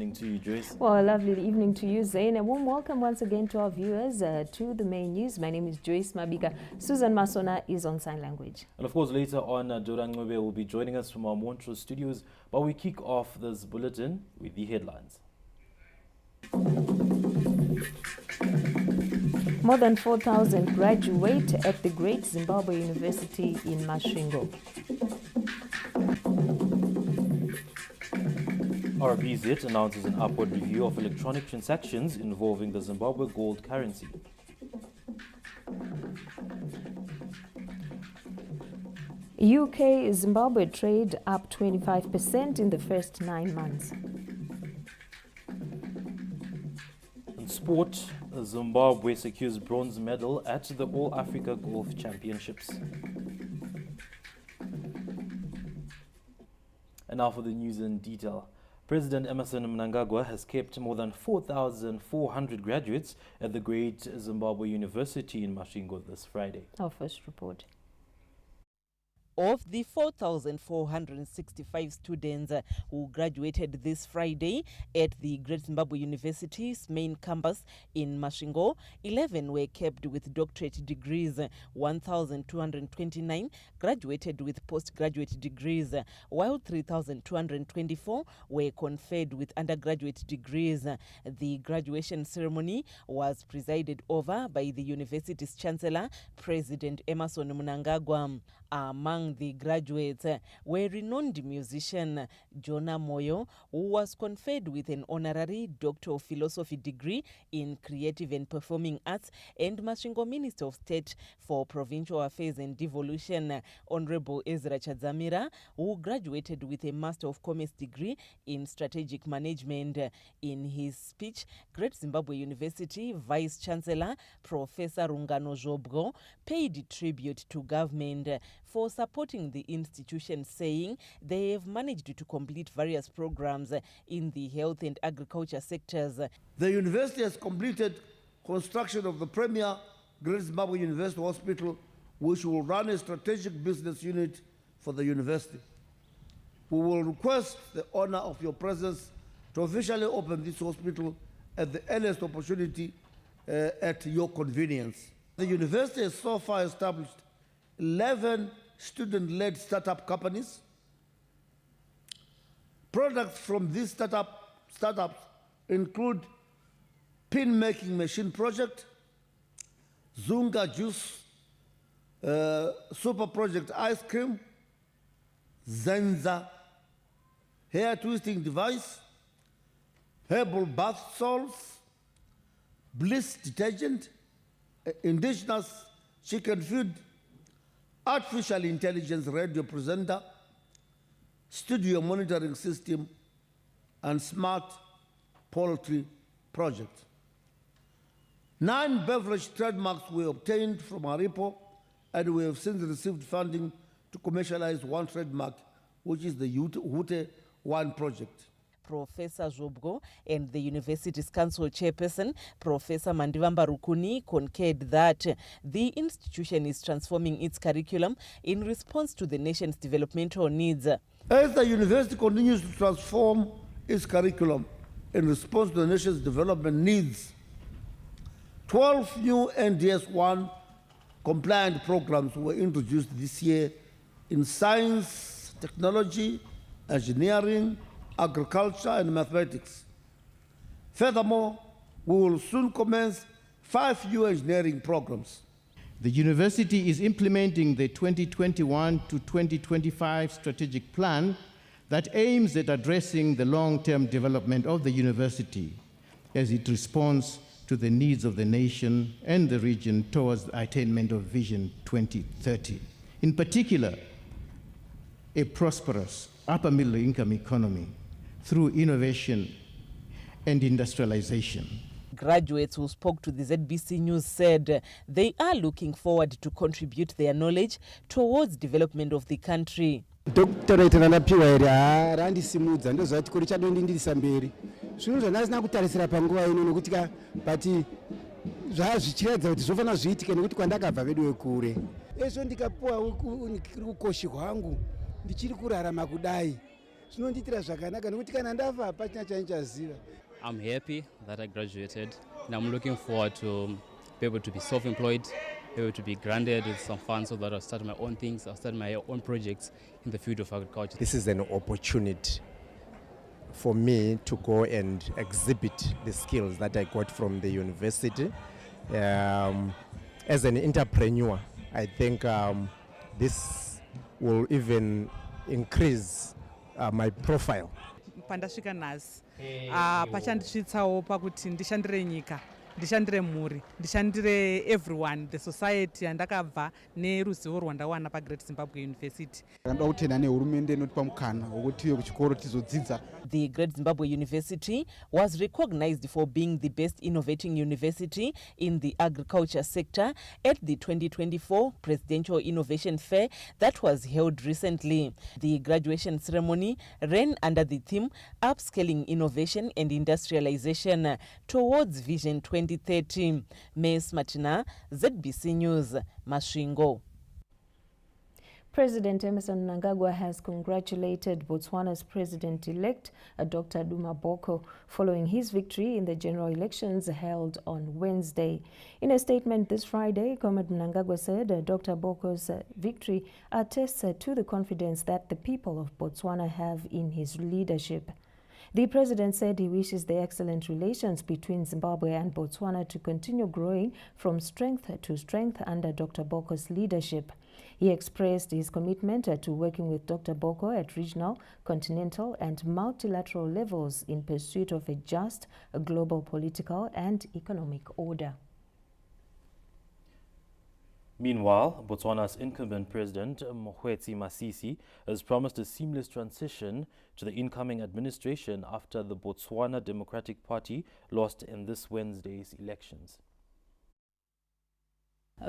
evening to you, Joyce. Well, a lovely evening to you, Zain. A warm welcome once again to our viewers to the main news. My name is Joyce Mabika. Susan Masona is on sign language. And of course, later on, Joran Ngobe will be joining us from our Montrose studios. But we kick off this bulletin with the headlines. More than 4,000 graduate at the Great Zimbabwe University in Masvingo. RBZ announces an upward review of electronic transactions involving the Zimbabwe gold currency. UK-Zimbabwe trade up 25% in the first 9 months. In sport, Zimbabwe secures bronze medal at the All-Africa Golf Championships. And now for the news in detail. President Emmerson Mnangagwa has kept more than 4,400 graduates at the Great Zimbabwe University in Masvingo this Friday. Our first report. Of the 4,465 students who graduated this Friday at the Great Zimbabwe University's main campus in Masvingo, 11 were kept with doctorate degrees, 1,229 graduated with postgraduate degrees, while 3,224 were conferred with undergraduate degrees. The graduation ceremony was presided over by the university's Chancellor, President Emmerson Mnangagwa. Among the graduates were renowned musician Jonah Moyo, who was conferred with an honorary Doctor of Philosophy degree in Creative and Performing Arts, and Masvingo Minister of State for Provincial Affairs and Devolution, Honorable Ezra Chadzamira, who graduated with a Master of Commerce degree in Strategic Management. In his speech, Great Zimbabwe University Vice Chancellor Professor Rungano Zhobgo paid tribute to government for supporting the institution, saying they have managed to complete various programs in the health and agriculture sectors. The university has completed construction of the premier Great Zimbabwe University Hospital, which will run a strategic business unit for the university. We will request the honor of your presence to officially open this hospital at the earliest opportunity at your convenience. The university has so far established 11 student-led startup companies. Products from these startups include pin-making machine project, Zunga juice, super project ice cream, Zenza hair twisting device, herbal bath salts, Bliss detergent, indigenous chicken food, artificial intelligence radio presenter, studio monitoring system, and smart poultry project. 9 beverage trademarks were obtained from Aripo, and we have since received funding to commercialize 1 trademark, which is the Hute Wine project. Professor Zhobgo and the university's council chairperson, Professor Mandivamba Rukuni, concurred that the institution is transforming its curriculum in response to the nation's developmental needs. As the university continues to transform its curriculum in response to the nation's development needs, 12 new NDS-1 compliant programs were introduced this year in science, technology, engineering, agriculture, and mathematics. Furthermore, we will soon commence 5 new engineering programs. The university is implementing the 2021 to 2025 strategic plan that aims at addressing the long-term development of the university as it responds to the needs of the nation and the region towards the attainment of Vision 2030. In particular, a prosperous upper middle income economy through innovation and industrialization. Graduates who spoke to the ZBC News said they are looking forward to contribute their knowledge towards development of the country. Doctorate ranapiwa here randisimudza ndoziva kuti kuri chadondiindisa mberi. Zvinhu zvandasina kutarisira panguva ino nokuti but zvichiratidza kuti zvofanira zviitike nekuti kwandakabva vedu vekure. Ezvo ndikapuwa ukosha hwangu ndichiri kurarama kudai zvinondiitira zvakanaka nekuti kana ndafa hapachina chanichaziva. I'm happy that I graduated, and I'm looking forward to be able to be self-employed, be able to be granted with some funds so that I'll start my own things, I'll start my own projects in the field of agriculture. This is an opportunity for me to go and exhibit the skills that I got from the university. As an entrepreneur, I think this will even increase my profile. Pandasvika nhasi pachandisvitsawo pakuti ndishandire nyika, ndishandire mhuri, ndishandire everyone, the society yandakabva neruzivo rwandawana paGreat Zimbabwe University. Ndinoda kutenda nehurumende inotipa mukana wokuti tive kuchikoro tizodzidza. The Great Zimbabwe University was recognized for being the best innovating university in the agriculture sector at the 2024 Presidential Innovation Fair that was held recently. The graduation ceremony ran under the theme Upscaling Innovation and Industrialization towards Vision 2030. Ms. Martina, ZBC News, Masvingo. President Emmerson Mnangagwa has congratulated Botswana's president-elect, Dr. Duma Boko, following his victory in the general elections held on Wednesday. In a statement this Friday, Comrade Mnangagwa said Dr. Boko's victory attests to the confidence that the people of Botswana have in his leadership. The president said he wishes the excellent relations between Zimbabwe and Botswana to continue growing from strength to strength under Dr. Boko's leadership. He expressed his commitment to working with Dr. Boko at regional, continental, and multilateral levels in pursuit of a just, global political and economic order. Meanwhile, Botswana's incumbent president, Mokgweetsi Masisi, has promised a seamless transition to the incoming administration after the Botswana Democratic Party lost in this Wednesday's elections.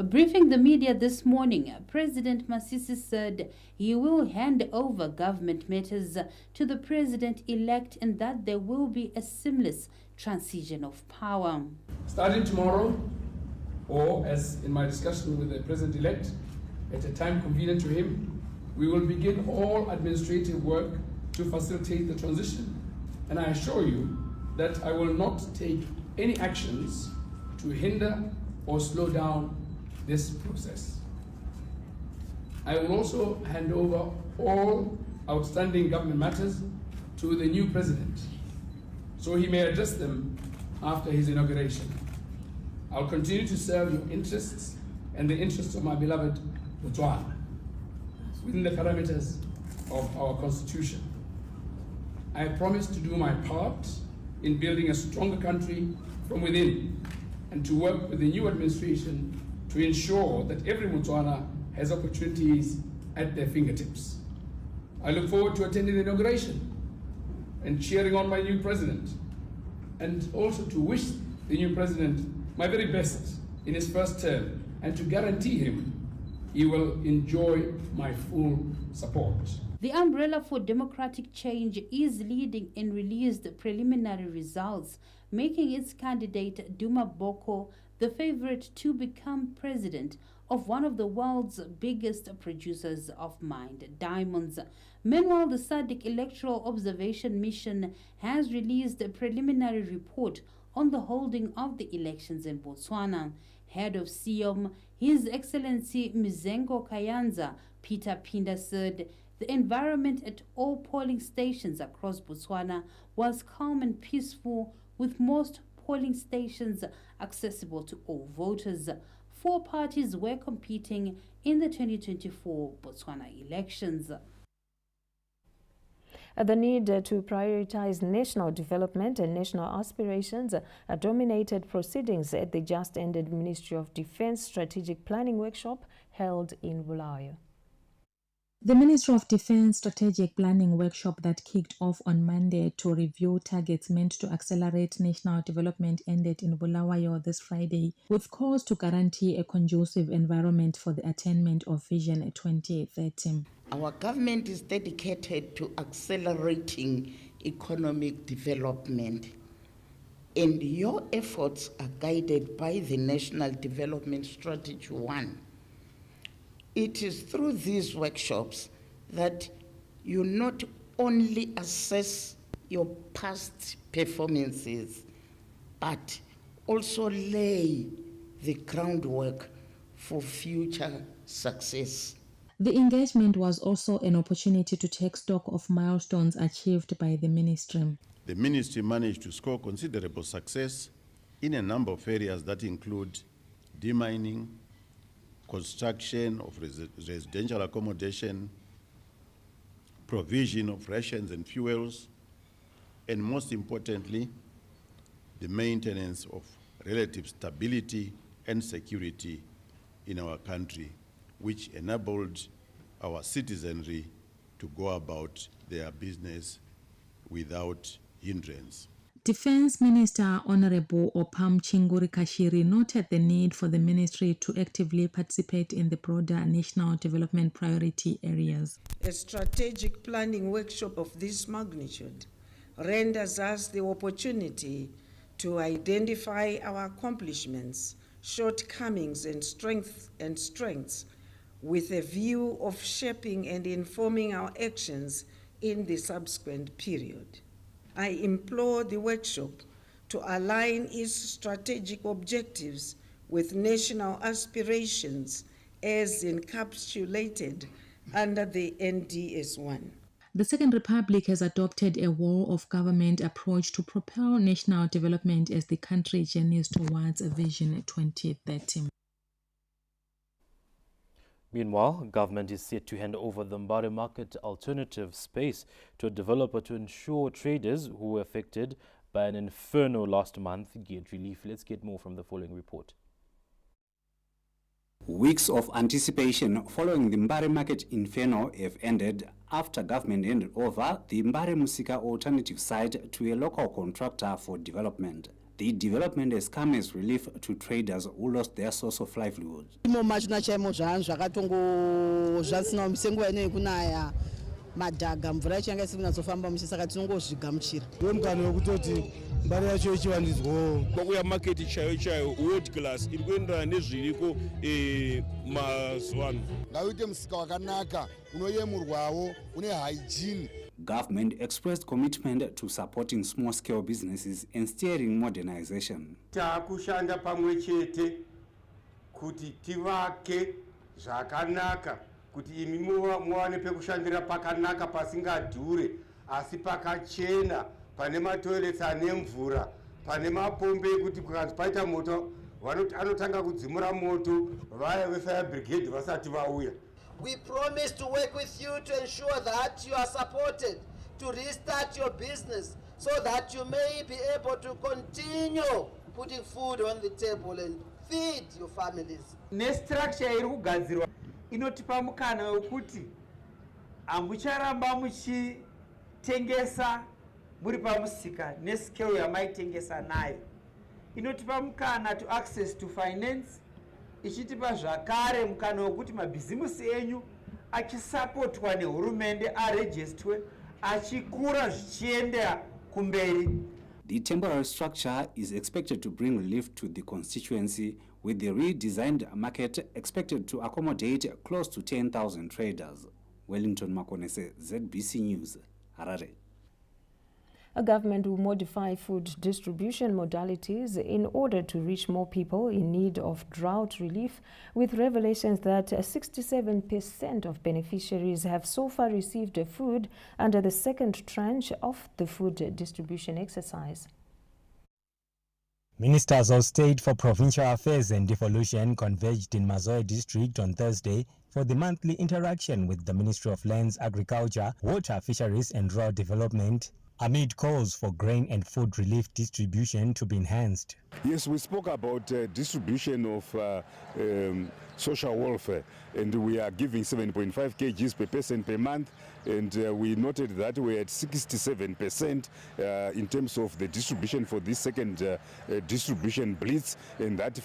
Briefing the media this morning, President Masisi said he will hand over government matters to the president-elect and that there will be a seamless transition of power. Starting tomorrow, or as in my discussion with the president-elect, at a time convenient to him, we will begin all administrative work to facilitate the transition. And I assure you that I will not take any actions to hinder or slow down this process. I will also hand over all outstanding government matters to the new president, so he may address them after his inauguration. I'll continue to serve your interests and the interests of my beloved Botswana within the parameters of our constitution. I promise to do my part in building a stronger country from within and to work with the new administration to ensure that every Botswana has opportunities at their fingertips. I look forward to attending the inauguration and cheering on my new president, and also to wish the new president my very best in his first term and to guarantee him he will enjoy my full support. The Umbrella for Democratic Change is leading in released preliminary results, making its candidate Duma Boko the favorite to become president of one of the world's biggest producers of mined diamonds. Meanwhile, the SADC Electoral Observation Mission has released a preliminary report on the holding of the elections in Botswana. Head of SIOM, His Excellency Mzengo Kayanza Peter Pinda said the environment at all polling stations across Botswana was calm and peaceful, with most polling stations accessible to all voters. 4 parties were competing in the 2024 Botswana elections. The need to prioritize national development and national aspirations dominated proceedings at the just-ended Ministry of Defence Strategic Planning Workshop held in Bulawayo. The Ministry of Defence Strategic Planning Workshop that kicked off on Monday to review targets meant to accelerate national development ended in Bulawayo this Friday, with calls to guarantee a conducive environment for the attainment of Vision 2030. Our government is dedicated to accelerating economic development, and your efforts are guided by the National Development Strategy 1. It is through these workshops that you not only assess your past performances, but also lay the groundwork for future success. The engagement was also an opportunity to take stock of milestones achieved by the ministry. The ministry managed to score considerable success in a number of areas that include demining, construction of residential accommodation, provision of rations and fuels, and most importantly, the maintenance of relative stability and security in our country, which enabled our citizenry to go about their business without hindrance. Defense Minister Honorable Opam Chinguri Kashiri noted the need for the ministry to actively participate in the broader national development priority areas. A strategic planning workshop of this magnitude renders us the opportunity to identify our accomplishments, shortcomings, and strengths with a view of shaping and informing our actions in the subsequent period. I implore the workshop to align its strategic objectives with national aspirations as encapsulated under the NDS-1. The Second Republic has adopted a whole-of-government approach to propel national development as the country journeys towards a Vision 2030. Meanwhile, government is set to hand over the Mbare Market alternative space to a developer to ensure traders who were affected by an inferno last month get relief. Let's get more from the following report. Weeks of anticipation following the Mbare Market inferno have ended after government handed over the Mbare Musika alternative site to a local contractor for development. The development has come as relief to traders who lost their source of livelihood. madhaga mvura ichanga isina zofamba musaka tinongozvigamuchira wemukano wekutoti mbare yacho ichiwandidzwawo kwakuya market chayo world class iri kuenderana nezviriko mazuva ano. ngauite musika wakanaka unoyemurwawo une hygiene. Government expressed commitment to supporting small-scale businesses and steering modernization. Takushanda pamwe chete kuti tivake zvakanaka kuti imi muwane pekushandira pakanaka pasingadhure asi pakachena pane matoilets ane mvura pane mapombe ekuti kukanzi paita moto anotanga kudzimura moto vaya vefire brigade vasati vauya. We promise to work with you to ensure that you are supported to restart your business so that you may be able to continue putting food on the table and feed your families. Nestructure iri kugadzirwa inotipa mukana wekuti hamucharamba muchitengesa muri pamusika nescale yamaitengesa nayo. Inotipa mukana to access to finance, ichitipa zvakare mukana wekuti mabhizimusi enyu achisapotwa nehurumende arejestwe achikura zvichienda kumberi. The temporary structure is expected to bring relief to the constituency, with the redesigned market expected to accommodate close to 10,000 traders. Wellington Makonese, ZBC News, Harare. A government will modify food distribution modalities in order to reach more people in need of drought relief, with revelations that 67% of beneficiaries have so far received food under the second tranche of the food distribution exercise. Ministers of State for Provincial Affairs and Devolution converged in Mazoe District on Thursday for the monthly interaction with the Ministry of Lands, Agriculture, Water, Fisheries and Rural Development, amid calls for grain and food relief distribution to be enhanced. Yes, we spoke about distribution of social welfare, and we are giving 7.5 kgs per person per month, and we noted that we're at 67% in terms of the distribution for this second distribution blitz, and that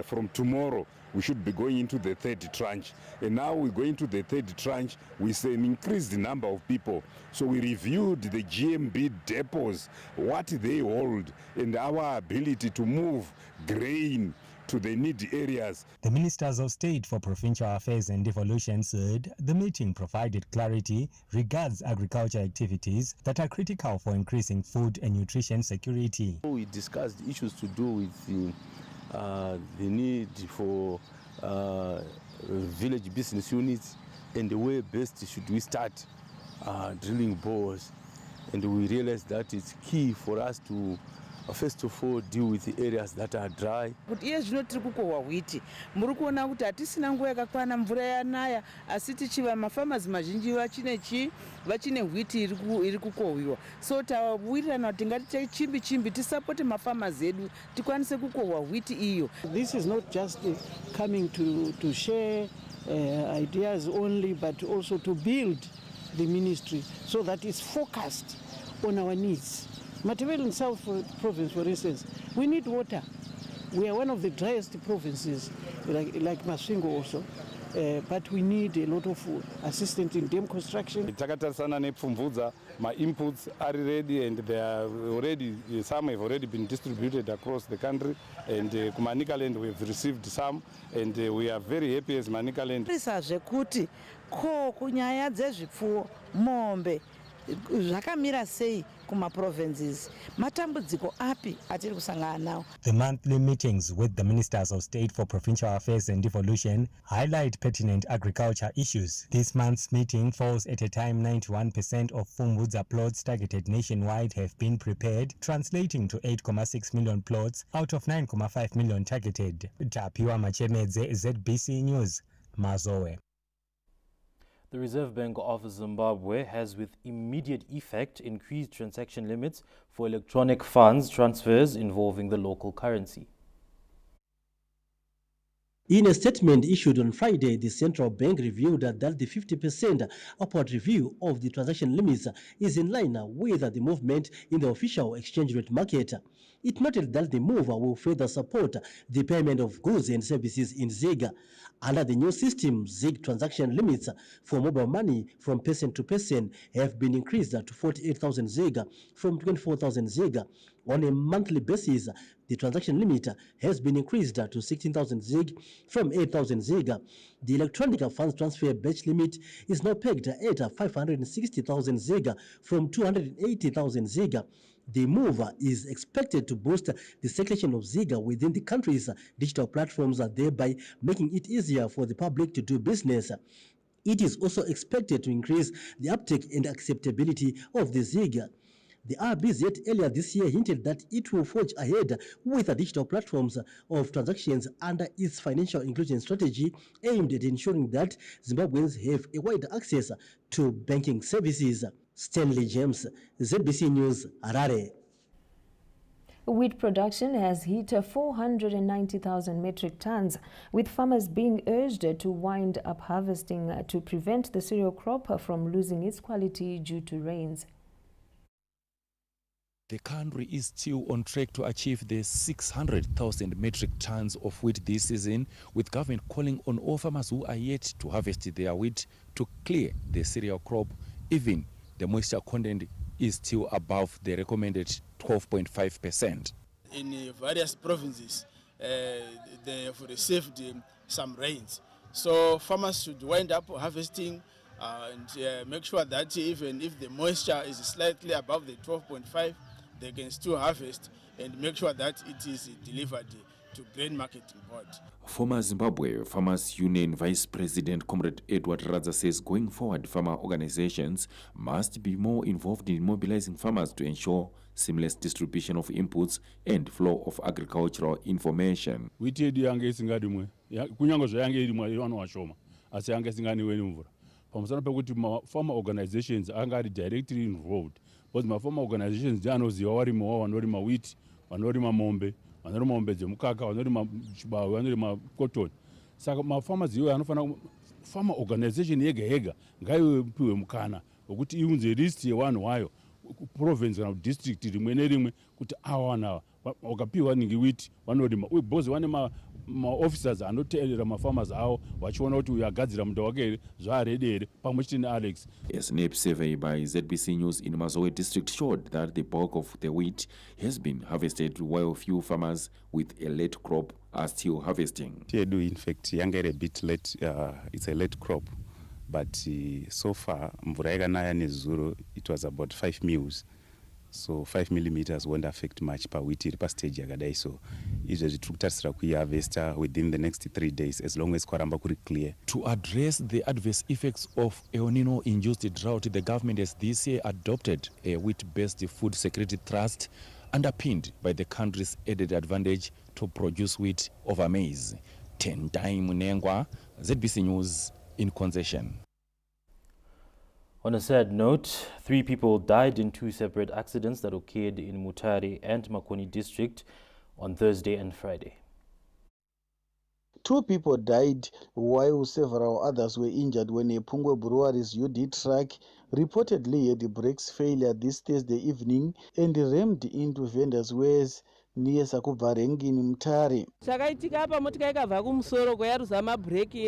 from tomorrow we should be going into the third tranche. And now we go into the third tranche with an increased number of people. So we reviewed the GMB depots, what they hold, and our ability to move grain to the needy areas. The Ministers of State for Provincial Affairs and Devolution said the meeting provided clarity regards agriculture activities that are critical for increasing food and nutrition security. We discussed issues to do with the need for village business units and the way best should we start drilling bores. And we realized that it's key for us to first of all deal with the areas that are dry. Kuti iye zvino tiri kukohwa wheat muri kuona kuti hatisina nguva yakakwana mvura yanaya asi tichiva mafamers mazhinji vachine wheat iri kukohwiwa so tawirirana kuti ngatiite chimbi tisapote mafamers edu tikwanise kukohwa wheat iyo. This is not just coming to share ideas only but also to build the ministry so that it's focused on our needs. Matebele South Province, for instance, we need water. We are one of the driest provinces, like Masvingo also, but we need a lot of assistance in dam construction. Takatarisana nepfumvudza, my inputs are ready and they are already, some have already been distributed across the country, and Kumanika land we've received some, and we are very happy as Manika land. Kuti ko kunyaya dzezvipfuwo mombe zvakamira sei kuma provinces matambudziko api atiri kusangana nawo. The monthly meetings with the Ministers of State for Provincial Affairs and Devolution highlight pertinent agriculture issues. This month's meeting falls at a time 91% of Fumvudza plots targeted nationwide have been prepared, translating to 8.6 million plots out of 9.5 million targeted. Tapiwa Machemedze, ZBC News, Mazowe. The Reserve Bank of Zimbabwe has with immediate effect increased transaction limits for electronic funds transfers involving the local currency. In a statement issued on Friday, the central bank revealed that the 50% upward review of the transaction limits is in line with the movement in the official exchange rate market. It noted that the move will further support the payment of goods and services in ZiG. Under the new system, ZiG transaction limits for mobile money from person to person have been increased to 48,000 ZiG from 24,000 ZiG. On a monthly basis, the transaction limit has been increased to 16,000 ZiG from 8,000 ZiG. The electronic funds transfer batch limit is now pegged at 560,000 ZiG from 280,000 ZiG. The move is expected to boost the circulation of ZiG within the country's digital platforms, thereby making it easier for the public to do business. It is also expected to increase the uptake and acceptability of the ZiG. The RBZ earlier this year hinted that it will forge ahead with the digital platforms of transactions under its financial inclusion strategy aimed at ensuring that Zimbabweans have a wide access to banking services. Stanley James, ZBC News, Harare. Wheat production has hit 490,000 metric tons, with farmers being urged to wind up harvesting to prevent the cereal crop from losing its quality due to rains. The country is still on track to achieve the 600,000 metric tons of wheat this season, with government calling on all farmers who are yet to harvest their wheat to clear the cereal crop. Even the moisture content is still above the recommended 12.5%. In various provinces, they have received some rains. So farmers should wind up harvesting and make sure that even if the moisture is slightly above the 12.5, they can still harvest and make sure that it is delivered to grain marketing board. Former Zimbabwe Farmers Union Vice President Comrade Edward Radza says going forward, farmer organizations must be more involved in mobilizing farmers to ensure seamless distribution of inputs and flow of agricultural information. Wheat yange isingadimwe kunyango zvayange irimwe vanowashoma asi yange isinganiwe nemvura pamusana pekuti farmer organizations anga ari directly involved, because farmer organizations ndiye anoziva varimi wavo vanorima wheat, vanorima mombe, vanorima mombe dzemukaka, vanorima chibawe, vanorima cotton. Saka mafarmers iwo anofanira farmer organization yega yega ngaipiwe mukana wekuti iunze list yevanhu wayo province kana district rimwe nerimwe kuti awana wakapiwa ningi wheat vanorima, because vane maofficers anoteerera mafarmers avo vachiona kuti uyu agadzira muda wake here zvaaredi here pamwe chete neAlex. A SNAP survey by ZBC News in Mazowe district showed that the bulk of the wheat has been harvested, while few farmers with a late crop are still harvesting. Tiedu, in fact, younger a bit late. It's a late crop, but so far, mvura yakanaya nezuro, it was about 5 mils. So 5 millimeters won't affect much per wheat per stage yakadai. So izvezvi tiri kutarisira kuiharvesta within the next 3 days, as long as kwaramba kuri clear. To address the adverse effects of El Nino-induced drought, the government has this year adopted a wheat-based food security trust underpinned by the country's added advantage to produce wheat over maize. Tendai Munengwa, ZBC News in concession. On a sad note, 3 people died in 2 separate accidents that occurred in Mutare and Makoni district on Thursday and Friday. 2 people died while several others were injured when a Pungwe Brewery's UD truck reportedly had a brakes failure this Thursday evening and rammed into vendors' wares near Sakubvarengi in Mutare. Chakaitika apa motika ikabva kumusoro kwayaruza mabhireki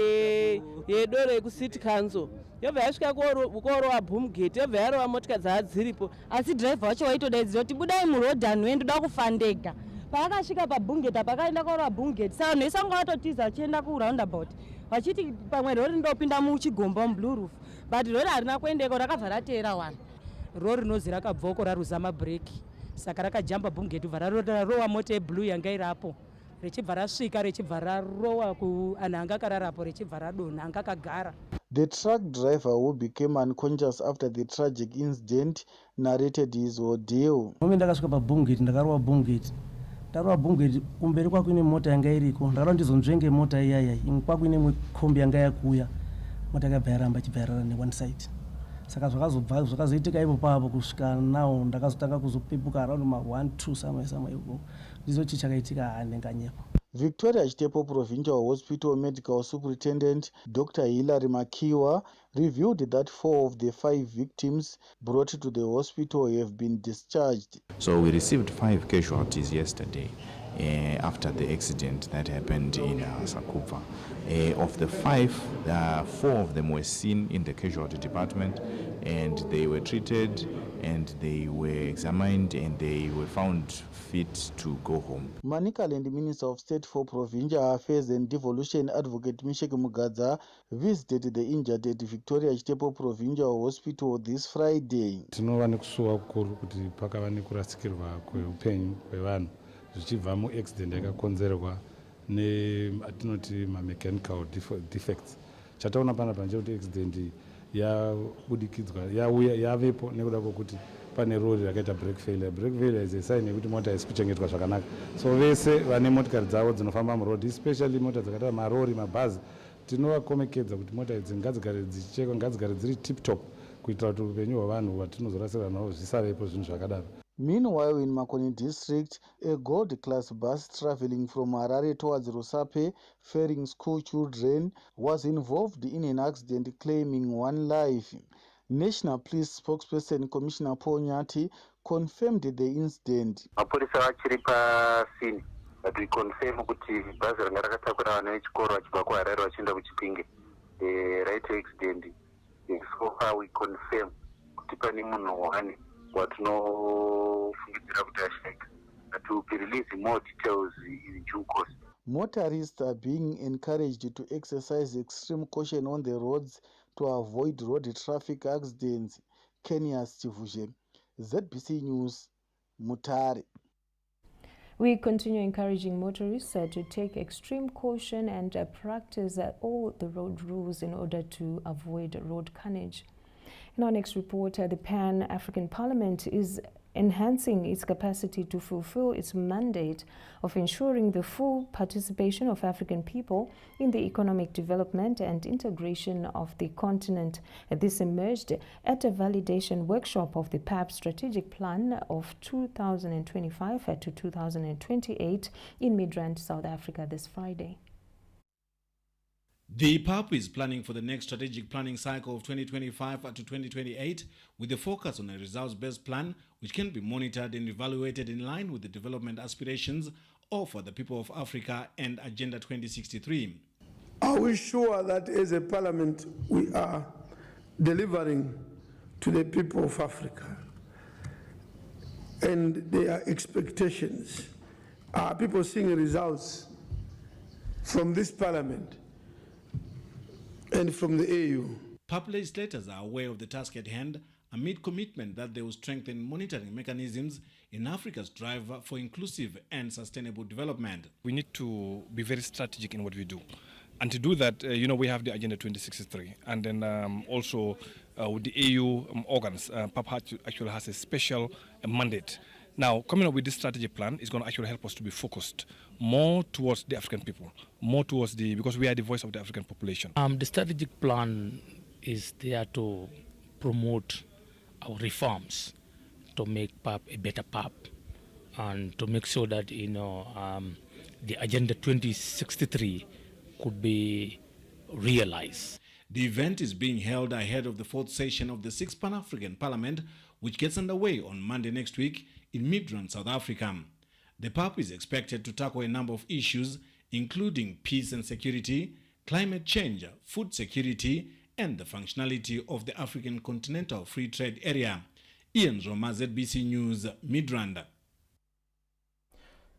yedoro yekusiti council. Yobva yasvika kuorowa boom gate, yobva yarova motika dzava dziripo. Asi driver wacho waitodaidzira kuti budai murodhani wendoda kufa ndega. Paakasvika paboom gate pakaenda kuorowa boom gate. Saka vanhu vese vanga vatotiza vachienda kuroundabout. Vachiti pamwe rori ndopinda muchigomba mublue roof. But rori harina kuendeko rakabva rateera vanhu. Rori rinozi rakabvoko raruza mabhireki. Saka rakajamba boom gate ubva rarowa mota yeblue yanga irapo. Richibva rasvika richibva rarowa kuanhu anga akararapo richibva radonha anga akagara. The truck driver, who became unconscious after the tragic incident, narrated his ordeal. Momwe ndakasvika paboom gate ndakarowa boom gate. Ndarowa boom gate kumberi kwakuine mota yanga iriko. Ndakarowa ndizonzvenge mota iyaya. Kwakuine kombi yanga yakuya. Mota yakabva yaramba ichibva yarara ne1 side. Saka zvakazoitika ipo papo kusvika nawo ndakazotanga kuzopepuka around ma1-2 samwe iko. Ndizo chichakaitika hanenganyepo. Victoria Chitepo Provincial Hospital Medical Superintendent Dr. Hilary Makiwa revealed that 4 of the 5 victims brought to the hospital have been discharged. So we received 5 casualties yesterday after the accident that happened in Sakubva. Of the 5, 4 of them were seen in the casualty department and they were treated and they were examined and they were found fit to go home. Manicaland Minister of State for Provincial Affairs and Devolution Advocate Mishek Mugadza visited the injured at Victoria Chitepo Provincial Hospital this Friday. Tinova nekusuwa kukuru kuti pakava nekurasikirwa kweupenyu hwevanhu zvichibva muaccident yakakonzerwa neatinoti mamechanical defects. Chataona panapa ndechekuti accident yabudikidzwa yavepo nekuda kwokuti pane rori rakaita brake failure. Brake failure is a sign yekuti mota haisi kuchengetwa zvakanaka. So vese vane motikari dzavo dzinofamba muroad, especially mota dzakaita marori, mabhazi, tinovakomekedza kuti mota idzi ngadzigare dzichichekwa, ngadzigare dziri tip top kuitira kuti upenyu hwavanhu hwatinozorasira navo zvisavepo zvinhu zvakadaro. Meanwhile, in Makoni district, a gold-class bus traveling from Harare towards Rusape, ferrying school children, was involved in an accident claiming 1 life. National Police spokesperson Commissioner Paul Nyati confirmed the incident. Mapolisa vachiri pasini, but we confirm kuti bhazi ranga rakatakura vana vechikoro vachibva kuHarare vachienda kuChipinge right accident. So far we confirm kuti pane munhu 1 watinofungidzira kuti ashayika. But we will be releasing more details in due course. Motorists are being encouraged to exercise extreme caution on the roads to avoid road traffic accidents. Kenya Stivuje, ZBC News, Mutare. We continue encouraging motorists to take extreme caution and practice all the road rules in order to avoid road carnage. In our next report, the Pan-African Parliament is enhancing its capacity to fulfill its mandate of ensuring the full participation of African people in the economic development and integration of the continent. This emerged at a validation workshop of the PAP Strategic Plan of 2025 to 2028 in Midrand, South Africa this Friday. The PAP is planning for the next strategic planning cycle of 2025 to 2028 with a focus on a results-based plan which can be monitored and evaluated in line with the development aspirations of the people of Africa and Agenda 2063. Are we sure that as a parliament we are delivering to the people of Africa and their expectations? Are people seeing results from this parliament and from the AU. PAP legislators are aware of the task at hand amid commitment that they will strengthen monitoring mechanisms in Africa's drive for inclusive and sustainable development. We need to be very strategic in what we do. And to do that, we have the Agenda 2063. And then also with the AU organs, PAP actually has a special mandate. Now, coming up with this strategy plan is going to actually help us to be focused more towards the African people, more towards because we are the voice of the African population. The strategic plan is there to promote our reforms, to make PAP a better PAP, and to make sure that the Agenda 2063 could be realized. The event is being held ahead of the fourth session of the 6th Pan-African Parliament, which gets underway on Monday next week in Midrand, South Africa. The PAP is expected to tackle a number of issues, including peace and security, climate change, food security, and the functionality of the African Continental Free Trade Area. Ian Roma, ZBC News, Midrand.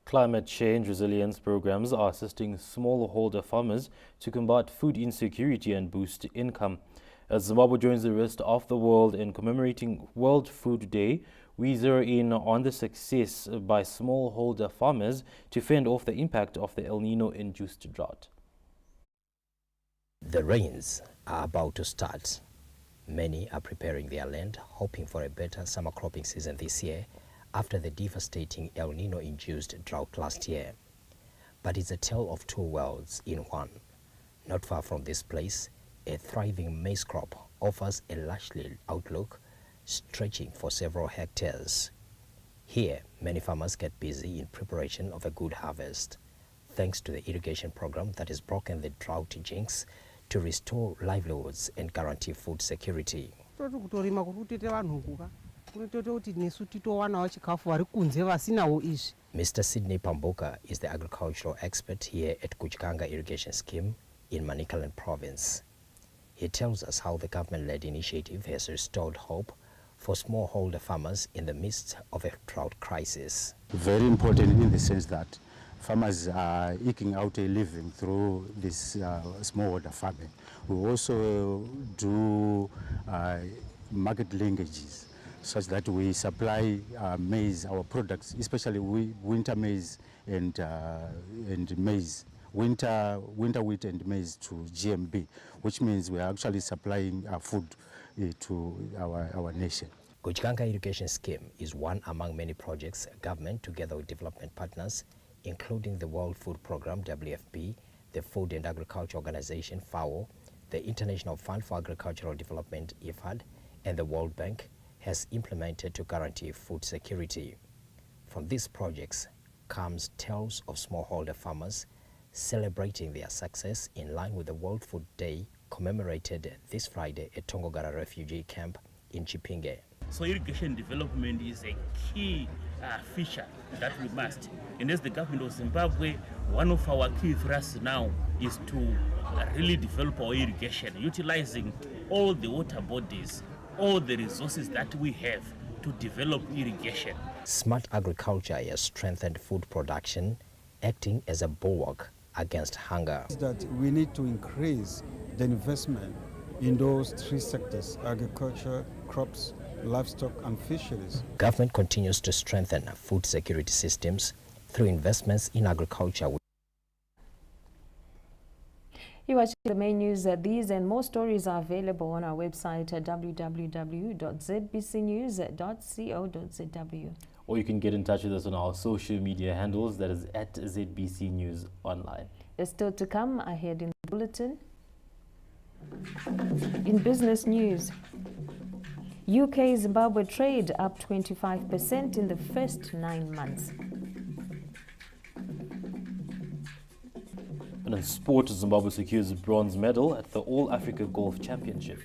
Climate change resilience programs are assisting smallholder farmers to combat food insecurity and boost income. As Zimbabwe joins the rest of the world in commemorating World Food Day, we zero in on the success by smallholder farmers to fend off the impact of the El Nino-induced drought. The rains are about to start. Many are preparing their land, hoping for a better summer cropping season this year after the devastating El Nino-induced drought last year. But it's a tale of two worlds in one. Not far from this place, a thriving maize crop offers a lush outlook stretching for several hectares. Here, many farmers get busy in preparation of a good harvest, thanks to the irrigation program that has broken the drought jinx to restore livelihoods and guarantee food security. Mr. Sydney Pambuka is the agricultural expert here at Kuchikanga Irrigation Scheme in Manicaland Province. He tells us how the government-led initiative has restored hope for smallholder farmers in the midst of a drought crisis. Very important in the sense that farmers are eking out a living through this smallholder farming. We also do market linkages such that we supply maize, our products, especially winter maize and maize, winter wheat and maize to GMB, which means we are actually supplying food to our nation. Kuchikanga Irrigation Scheme is one among many projects government, together with development partners, including the World Food Programme, WFP, the Food and Agriculture Organization, FAO, the International Fund for Agricultural Development, IFAD, and the World Bank, has implemented to guarantee food security. From these projects comes tales of smallholder farmers celebrating their success in line with the World Food Day commemorated this Friday at Tongogara refugee camp in Chipinge. So irrigation development is a key feature that we must. And as the government of Zimbabwe, one of our key thrusts now is to really develop our irrigation, utilizing all the water bodies, all the resources that we have to develop irrigation. Smart agriculture has strengthened food production, acting as a bulwark against hunger. That we need to increase the investment in those three sectors: agriculture, crops, livestock and fisheries. Government continues to strengthen food security systems through investments in agriculture. You watch the main news. These and more stories are available on our website at www.zbcnews.co.zw. Or you can get in touch with us on our social media handles, that is at ZBC News Online. There's still to come ahead in the bulletin. In business news, UK-Zimbabwe trade up 25% in the first 9 months. And in sport, Zimbabwe secures a bronze medal at the All-Africa Golf Championship.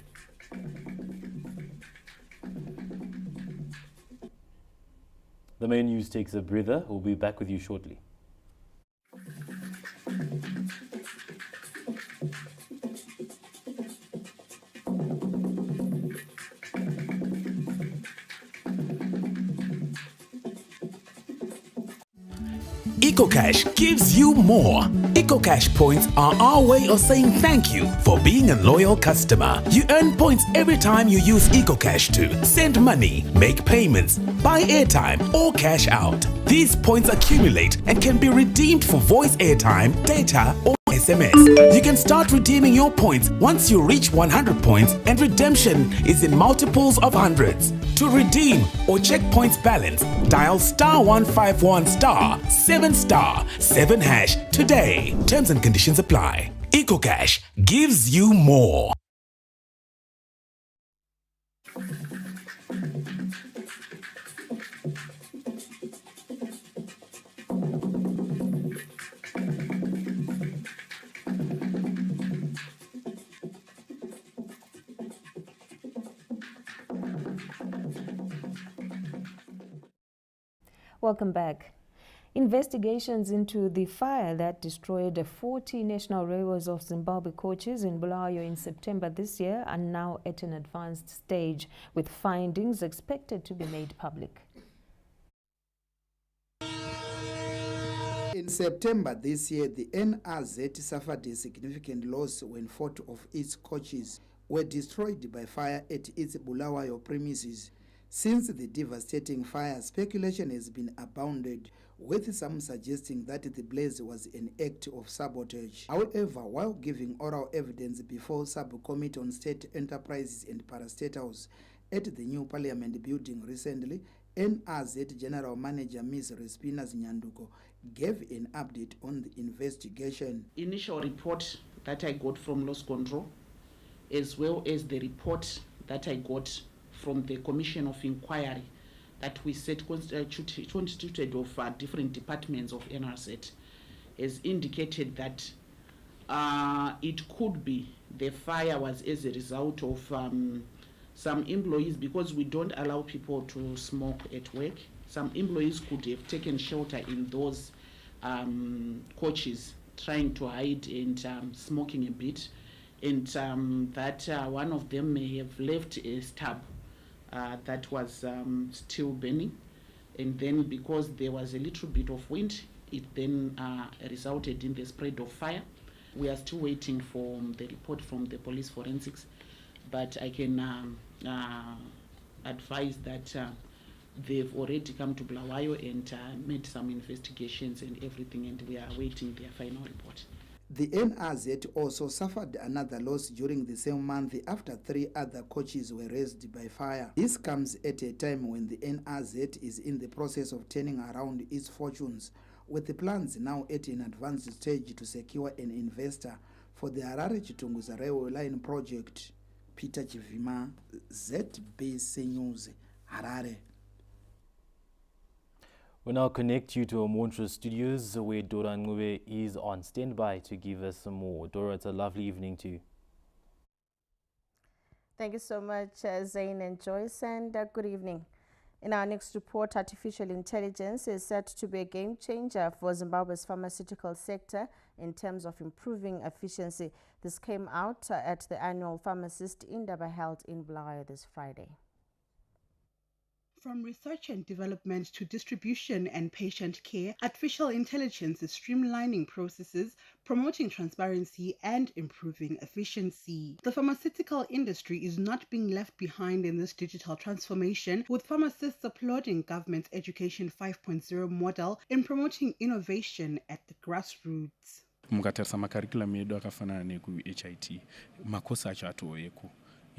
The main news takes a breather. We'll be back with you shortly. EcoCash gives you more. EcoCash points are our way of saying thank you for being a loyal customer. You earn points every time you use EcoCash to send money, make payments, buy airtime, or cash out. These points accumulate and can be redeemed for voice airtime, data, or SMS. You can start redeeming your points once you reach 100 points, and redemption is in multiples of hundreds. To redeem or check points balance, dial *151*7*7# today. Terms and conditions apply. EcoCash gives you more. Welcome back. Investigations into the fire that destroyed 40 National Railways of Zimbabwe coaches in Bulawayo in September this year are now at an advanced stage, with findings expected to be made public. In September this year, the NRZ suffered a significant loss when 40 of its coaches were destroyed by fire at its Bulawayo premises. Since the devastating fire, speculation has been abounded, with some suggesting that the blaze was an act of sabotage. However, while giving oral evidence before Subcommittee on State Enterprises and Parastatals at the new Parliament building recently, NRZ General Manager Ms. Respinas Nyanduko gave an update on the investigation. Initial report that I got from Loss Control, as well as the report that I got from the Commission of Inquiry that we said constituted of different departments of NRZ, has indicated that it could be the fire was as a result of some employees, because we don't allow people to smoke at work. Some employees could have taken shelter in those coaches, trying to hide and smoking a bit, and that one of them may have left a stub that was still burning, and then because there was a little bit of wind, it then resulted in the spread of fire. We are still waiting for the report from the police forensics, but I can advise that they've already come to Bulawayo and made some investigations and everything, and we are awaiting their final report. The NRZ also suffered another loss during the same month after 3 other coaches were razed by fire. This comes at a time when the NRZ is in the process of turning around its fortunes, with the plans now at an advanced stage to secure an investor for the Harare-Chitunguza Railway Line project. Peter Chivima, ZBC News, Harare. We now connect you to our Montreux studios, where Dora Ngube is on standby to give us some more. Dora, it's a lovely evening to you. Thank you so much, Zain and Joyce, and good evening. In our next report, artificial intelligence is set to be a game changer for Zimbabwe's pharmaceutical sector in terms of improving efficiency. This came out at the annual Pharmacist Indaba held in Bulawayo this Friday. From research and development to distribution and patient care, artificial intelligence is streamlining processes, promoting transparency, and improving efficiency. The pharmaceutical industry is not being left behind in this digital transformation, with pharmacists applauding government's Education 5.0 model in promoting innovation at the grassroots. Mukatarisa makarikulam edu akafanana neku-HIT makosi acho atoveku,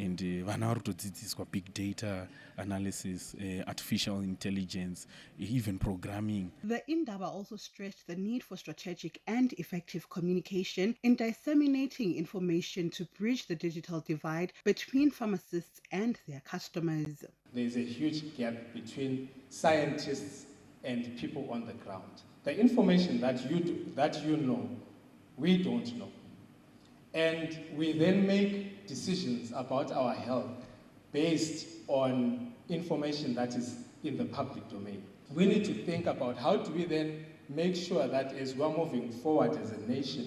and vana vari kutodzidziswa big data analysis, artificial intelligence, even programming. The Indaba also stressed the need for strategic and effective communication in disseminating information to bridge the digital divide between pharmacists and their customers. There is a huge gap between scientists and people on the ground. The information that you know, we don't know. And we then make decisions about our health based on information that is in the public domain. We need to think about how do we then make sure that as we're moving forward as a nation,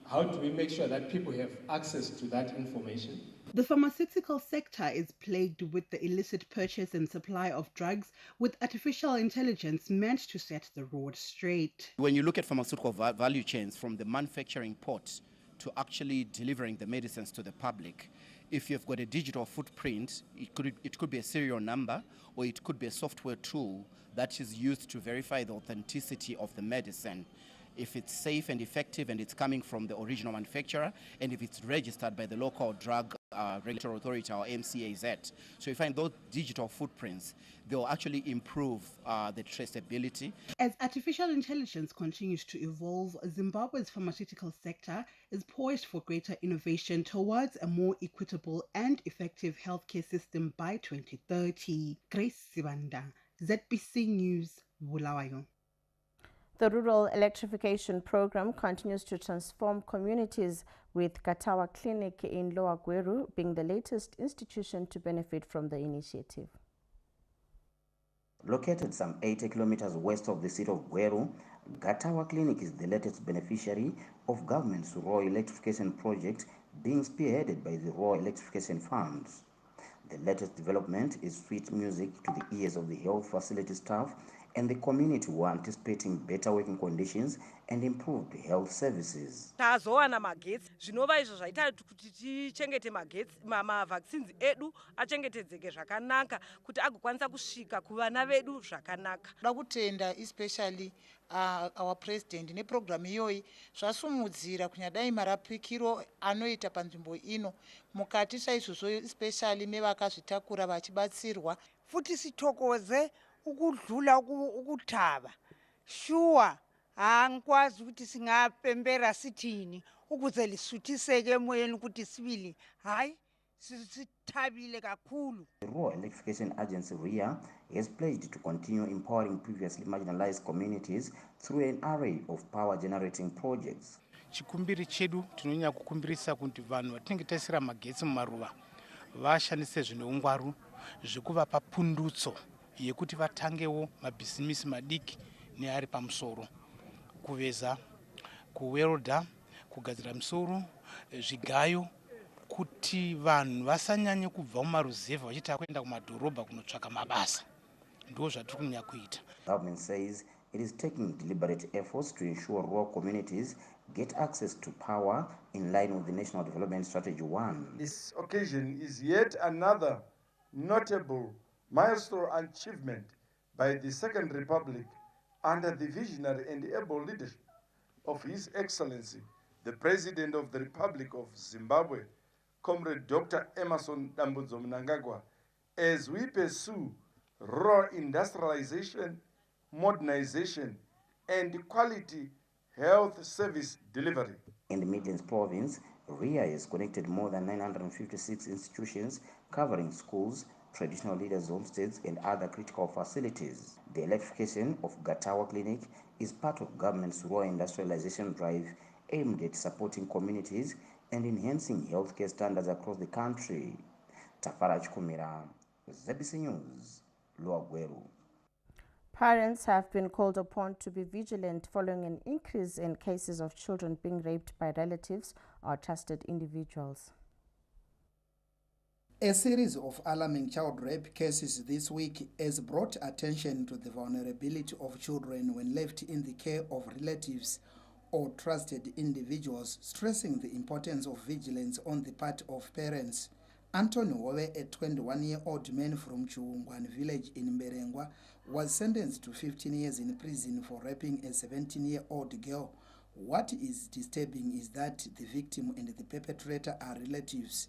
how do we make sure that people have access to that information? The pharmaceutical sector is plagued with the illicit purchase and supply of drugs, with artificial intelligence meant to set the road straight. When you look at pharmaceutical value chains from the manufacturing port to actually delivering the medicines to the public, if you've got a digital footprint, it could be a serial number or it could be a software tool that is used to verify the authenticity of the medicine. If it's safe and effective and it's coming from the original manufacturer, and if it's registered by the local drug regulatory authority or MCAZ. So you find those digital footprints, they'll actually improve the traceability. As artificial intelligence continues to evolve, Zimbabwe's pharmaceutical sector is poised for greater innovation towards a more equitable and effective healthcare system by 2030. Grace Sibanda, ZBC News, Bulawayo. The rural electrification program continues to transform communities, with Katawa Clinic in Lower Gweru being the latest institution to benefit from the initiative. Located some 80 kilometers west of the city of Gweru, Katawa Clinic is the latest beneficiary of government's rural electrification project being spearheaded by the Rural Electrification Funds. The latest development is sweet music to the ears of the health facility staff and the community who are anticipating better working conditions and improved health services. Tazowana magetsi zvinova izvo zvaita kuti tichengete magetsi mavaccines edu achengetedzeke zvakanaka kuti agokwanisa kusvika kuvana vedu zvakanaka. Toda kutenda especially our president neprogram iyoyi zvasumudzira kunyadai marapikiro anoita panzvimbo ino mukati saizvozvo especially mevakazvitakura vachibatsirwa. Futi sitokoze ukudlula ukutaba shuwa angikwazi ukuthi singapembera sithini ukuze lisuthiseke emoyeni ukuthi sibili hayi sithabile kakhulu. The Rural Electrification Agency REA has pledged to continue empowering previously marginalized communities through an array of power generating projects. Chikumbiri chedu tinonyanya kukumbirisa kuti vanhu vatinenge taisira magetsi mumaruva vashandise zvine ungwaru zvekuvapa pundutso yekuti vatangewo mabhizimusi madiki neari pamusoro, kuveza, kuwelda, kugadzira musoro, zvigayo, kuti vanhu vasanyanye kubva mumaruzevha vachita kuenda kumadhorobha kunotsvaka mabasa. Ndo zvatiri kunyanya kuita. Government says it is taking deliberate efforts to ensure rural communities get access to power in line with the National Development Strategy 1. This occasion is yet another notable milestone achievement by the Second Republic under the visionary and able leadership of His Excellency, the President of the Republic of Zimbabwe, Comrade Dr. Emerson Dambudzo Mnangagwa, as we pursue rural industrialization, modernization, and quality health service delivery. In the Midlands province, REA has connected more than 956 institutions covering schools, traditional leaders' homesteads, and other critical facilities. The electrification of Katawa Clinic is part of government's rural industrialization drive aimed at supporting communities and enhancing healthcare standards across the country. Tafaraj Kumira, ZBC News, Lower Gweru. Parents have been called upon to be vigilant following an increase in cases of children being raped by relatives or trusted individuals. A series of alarming child rape cases this week has brought attention to the vulnerability of children when left in the care of relatives or trusted individuals, stressing the importance of vigilance on the part of parents. Anthony Wowe, a 21-year-old man from Chiungwan village in Mberengwa, was sentenced to 15 years in prison for raping a 17-year-old girl. What is disturbing is that the victim and the perpetrator are relatives.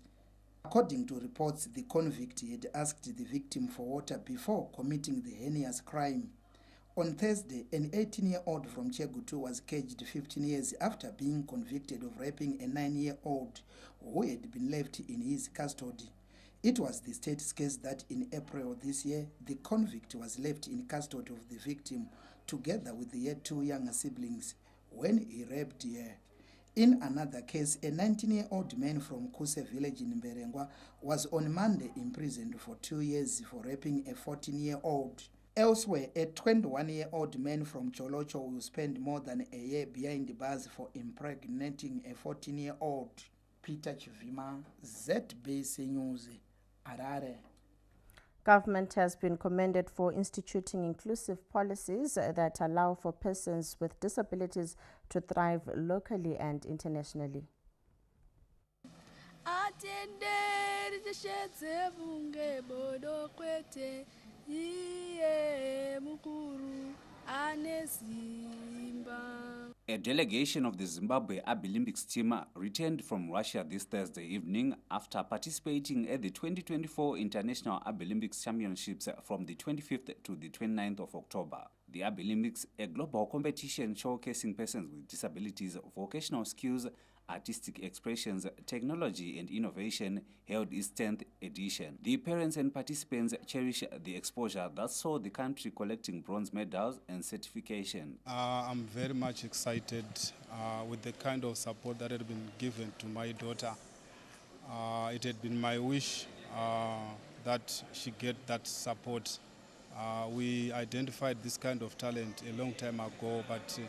According to reports, the convict had asked the victim for water before committing the heinous crime. On Thursday, an 18-year-old from Chegutu was caged 15 years after being convicted of raping a 9-year-old who had been left in his custody. It was the state's case that in April this year, the convict was left in custody of the victim together with their 2 younger siblings when he raped her. In another case, a 19-year-old man from Kuse village in Mberengwa was on Monday imprisoned for 2 years for raping a 14-year-old. Elsewhere, a 21-year-old man from Cholocho will spend more than a year behind bars for impregnating a 14-year-old. Peter Chivima, ZBC News, Harare. Government has been commended for instituting inclusive policies that allow for persons with disabilities to thrive locally and internationally. A delegation of the Zimbabwe Abilympics team returned from Russia this Thursday evening after participating at the 2024 International Abilympics Championships from the 25th to the 29th of October. The Abilympics, a global competition showcasing persons with disabilities, vocational skills, artistic expressions, technology and innovation, held its 10th edition. The parents and participants cherish the exposure that saw the country collecting bronze medals and certification. I'm very much excited with the kind of support that had been given to my daughter. It had been my wish that she get that support. We identified this kind of talent a long time ago, but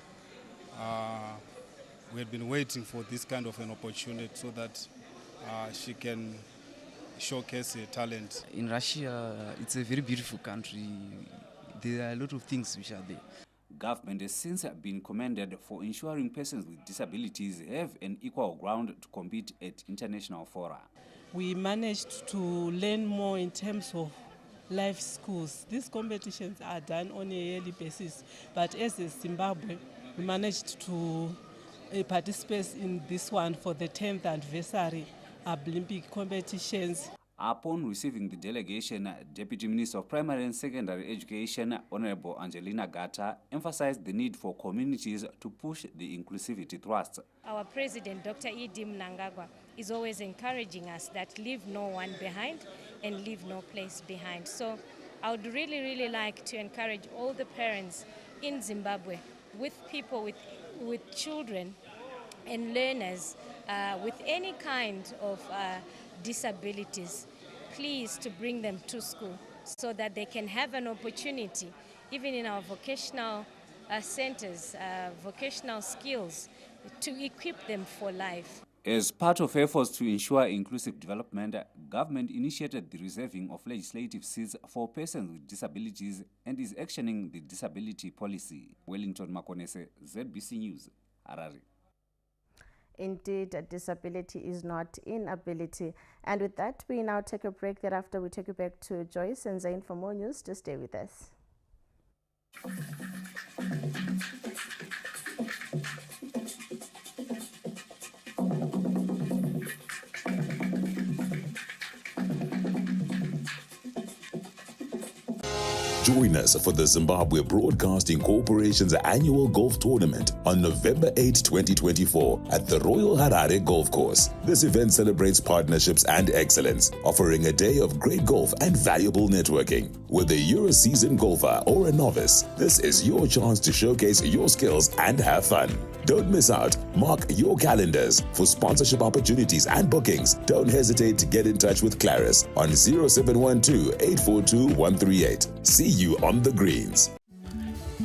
we had been waiting for this kind of an opportunity so that she can showcase her talent. In Russia, it's a very beautiful country. There are a lot of things which are there. Government has since been commended for ensuring persons with disabilities have an equal ground to compete at international fora. We managed to learn more in terms of life skills. These competitions are done on a yearly basis, but as a Zimbabwe, we managed to participate in this one for the 10th anniversary Olympic competitions. Upon receiving the delegation, Deputy Minister of Primary and Secondary Education, Honorable Angelina Gata, emphasized the need for communities to push the inclusivity thrust. Our President, Dr. Edi Mnangagwa, is always encouraging us that leave no one behind and leave no place behind. So I would really like to encourage all the parents in Zimbabwe with people with children and learners with any kind of disabilities, please to bring them to school so that they can have an opportunity, even in our vocational centers, vocational skills, to equip them for life. As part of efforts to ensure inclusive development, government initiated the reserving of legislative seats for persons with disabilities and is actioning the disability policy. Wellington Makonese, ZBC News, Harare. Indeed, disability is not inability. And with that, we now take a break. Thereafter, we take you back to Joyce and Zain for more news. Just stay with us. Join us for the Zimbabwe Broadcasting Corporation's annual golf tournament on November 8, 2024 at the Royal Harare Golf Course. This event celebrates partnerships and excellence, offering a day of great golf and valuable networking. Whether you're a seasoned golfer or a novice, this is your chance to showcase your skills and have fun. Don't miss out. Mark your calendars. For sponsorship opportunities and bookings, don't hesitate to get in touch with Claris on 0712-842-138. See you on the greens.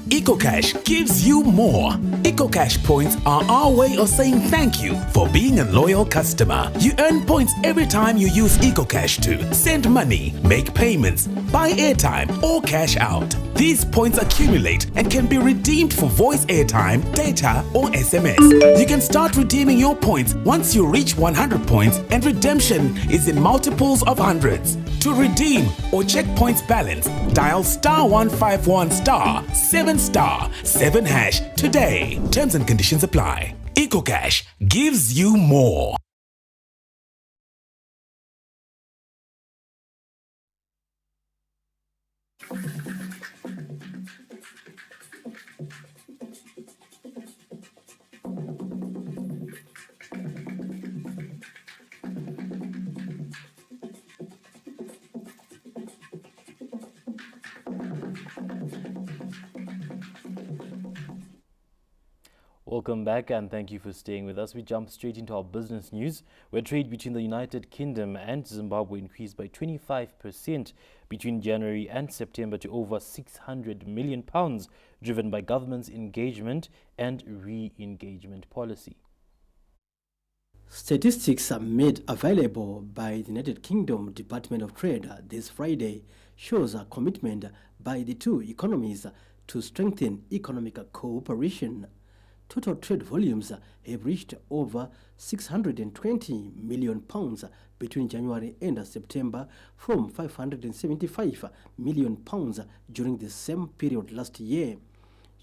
EcoCash gives you more. EcoCash points are our way of saying thank you for being a loyal customer. You earn points every time you use EcoCash to send money, make payments, buy airtime, or cash out. These points accumulate and can be redeemed for voice airtime, data, or SMS. You can start redeeming your points once you reach 100 points, and redemption is in multiples of hundreds. To redeem or check points balance, dial *151*7*7# today. Terms and conditions apply. EcoCash gives you more. Welcome back and thank you for staying with us. We jump straight into our business news, where trade between the United Kingdom and Zimbabwe increased by 25% between January and September to over £600 million, driven by government's engagement and re-engagement policy. Statistics made available by the United Kingdom Department of Trade this Friday shows a commitment by the two economies to strengthen economic cooperation. Total trade volumes have reached over £620 million between January and September, from £575 million during the same period last year.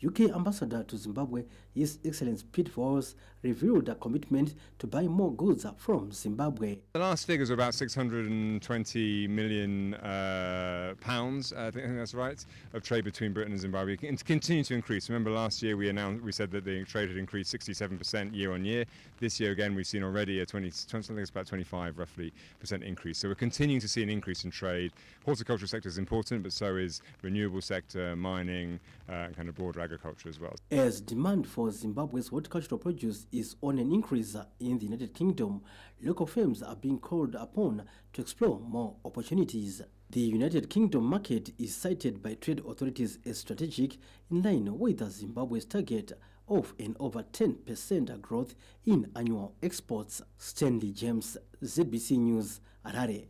UK Ambassador to Zimbabwe, His Excellency Pete Voss, revealed a commitment to buy more goods from Zimbabwe. The last figures are about 620 million pounds, I think that's right, of trade between Britain and Zimbabwe. It continues to increase. Remember last year we said that the trade had increased 67% year on year. This year again we've seen already a something that's about 25 roughly % increase. So we're continuing to see an increase in trade. Horticultural sector is important, but so is renewable sector, mining, kind of broader agriculture as well. As demand for Zimbabwe's horticultural produce is on an increase in the United Kingdom, local firms are being called upon to explore more opportunities. The United Kingdom market is cited by trade authorities as strategic, in line with Zimbabwe's target of an over 10% growth in annual exports. Stanley James, ZBC News, Harare.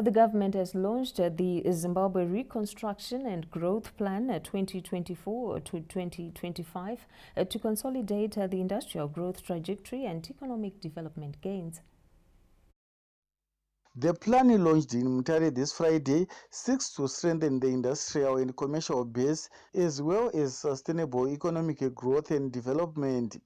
The government has launched the Zimbabwe Reconstruction and Growth Plan 2024 to 2025 to consolidate the industrial growth trajectory and economic development gains. The plan launched in Mutare this Friday seeks to strengthen the industrial and commercial base as well as sustainable economic growth and development.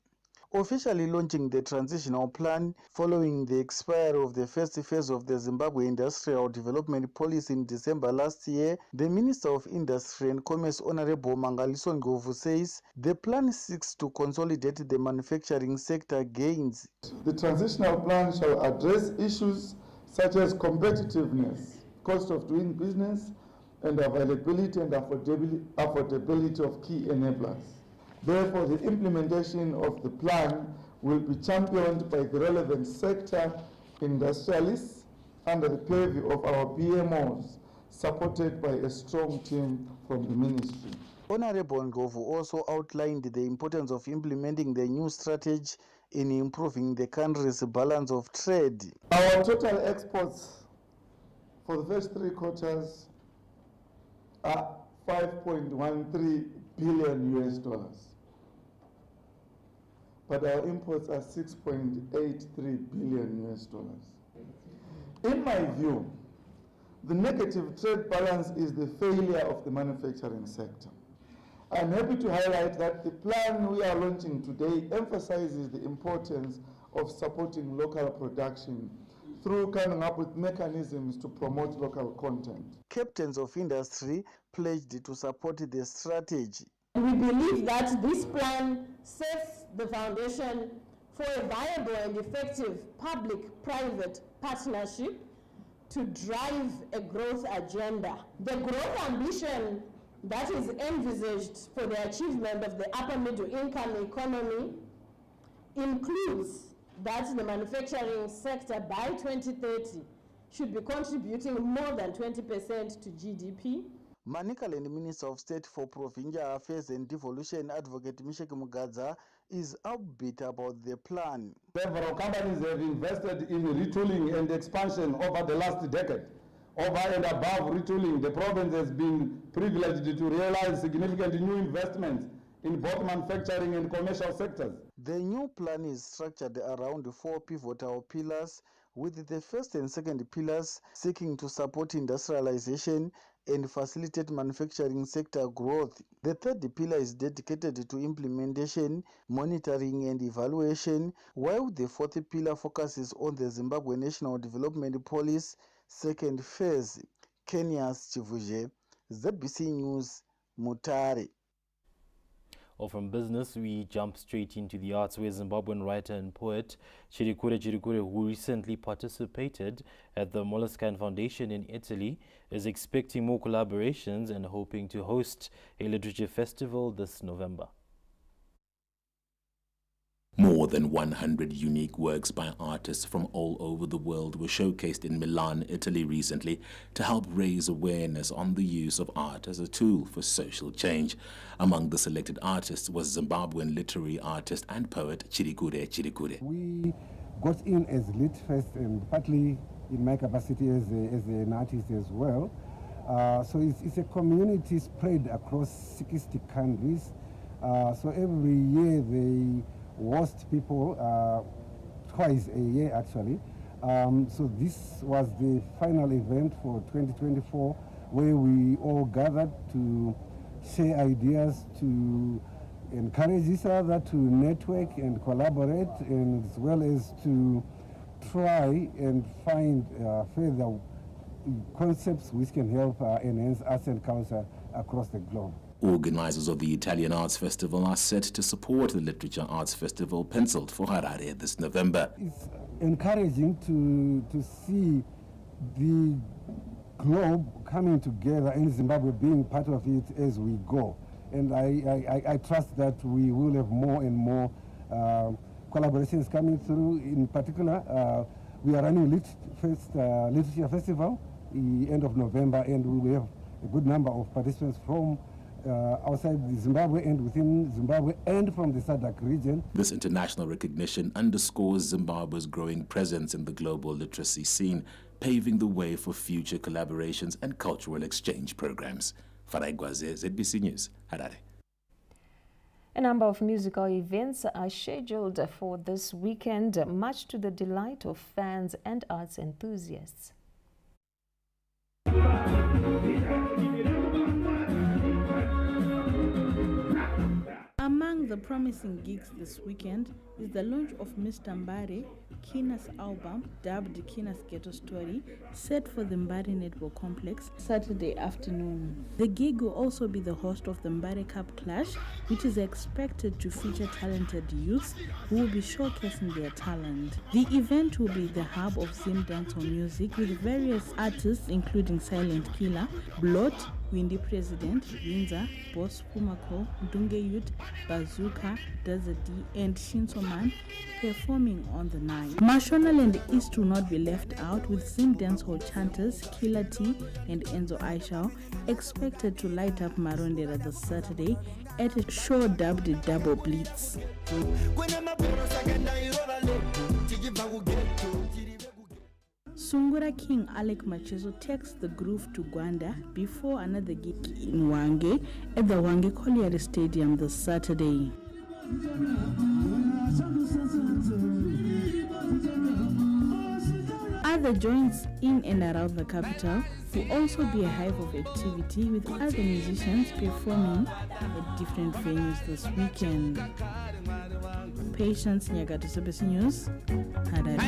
Officially launching the transitional plan following the expiry of the first phase of the Zimbabwe Industrial Development Policy in December last year, the Minister of Industry and Commerce, Honorable Mangaliso Ngovu, says the plan seeks to consolidate the manufacturing sector gains. The transitional plan shall address issues such as competitiveness, cost of doing business, and availability and affordability of key enablers. Therefore, the implementation of the plan will be championed by the relevant sector industrialists under the purview of our BMOs, supported by a strong team from the ministry. Honorable Ngovu also outlined the importance of implementing the new strategy in improving the country's balance of trade. Our total exports for the first 3 quarters are $5.13 billion. But our imports are $6.83 billion. In my view, the negative trade balance is the failure of the manufacturing sector. I'm happy to highlight that the plan we are launching today emphasizes the importance of supporting local production through coming up with mechanisms to promote local content. Captains of industry pledged to support the strategy. We believe that this plan sets the foundation for a viable and effective public-private partnership to drive a growth agenda. The growth ambition that is envisaged for the achievement of the upper middle income economy includes that the manufacturing sector by 2030 should be contributing more than 20% to GDP. Manicaland Minister of State for Provincial Affairs and Devolution, Advocate Mishek Mugadza, is upbeat about the plan. Several companies have invested in retooling and expansion over the last decade. Over and above retooling, the province has been privileged to realize significant new investments in both manufacturing and commercial sectors. The new plan is structured around 4 pivotal pillars, with the first and second pillars seeking to support industrialization and facilitate manufacturing sector growth. The third pillar is dedicated to implementation, monitoring and evaluation, while the fourth pillar focuses on the Zimbabwe National Development Policy second phase. Kenya's Chivuje, ZBC News, Mutare. Or from business, we jump straight into the arts, where Zimbabwean writer and poet Chirikure Chirikure, who recently participated at the Moleskine Foundation in Italy, is expecting more collaborations and hoping to host a literature festival this November. More More than 100 unique works by artists from all over the world were showcased in Milan, Italy recently to help raise awareness on the use of art as a tool for social change. Among the selected artists was Zimbabwean literary artist and poet Chirikure Chirikure. We got in as Lit Fest and partly in my capacity as an artist as well. So it's a community spread across 60 countries. So every year they host people twice a year actually. So this was the final event for 2024 where we all gathered to share ideas, to encourage each other to network and collaborate, and as well as to try and find further concepts which can help enhance arts and culture across the globe. Organizers of the Italian Arts Festival are set to support the Literature Arts Festival penciled for Harare this November. It's encouraging to see the globe coming together and Zimbabwe being part of it as we go. And I trust that we will have more and more collaborations coming through. In particular, we are running Literature Festival the end of November, and we will have a good number of participants from outside Zimbabwe and within Zimbabwe and from the SADC region. This international recognition underscores Zimbabwe's growing presence in the global literacy scene, paving the way for future collaborations and cultural exchange programs. Farai Gwaze, ZBC News, Harare. A number of musical events are scheduled for this weekend, much to the delight of fans and arts enthusiasts. Among the promising gigs this weekend is the launch of Mr. Mbare, Kina's album, dubbed Kina's Ghetto Story, set for the Mbare Network Complex Saturday afternoon. The gig will also be the host of the Mbare Cup Clash, which is expected to feature talented youths who will be showcasing their talent. The event will be the hub of Zim dancehall music with various artists including Silent Killer, Blot, Windy President, Windsor, Boss Pumako, Dunge Youth, Bazooka, Desert D, and Shinsoman performing on the night. Mashonaland East will not be left out, with Zim dancehall chanters Killer T and Enzo Aishao expected to light up Marondera this Saturday at a show dubbed Double Blitz. Sungura King Alec Machezo takes the groove to Gwanda before another gig in Wange at the Wange Colliery Stadium this Saturday. Other joints in and around the capital will also be a hive of activity, with other musicians performing at different venues this weekend. Patience Nyagato, CBC News, Harare.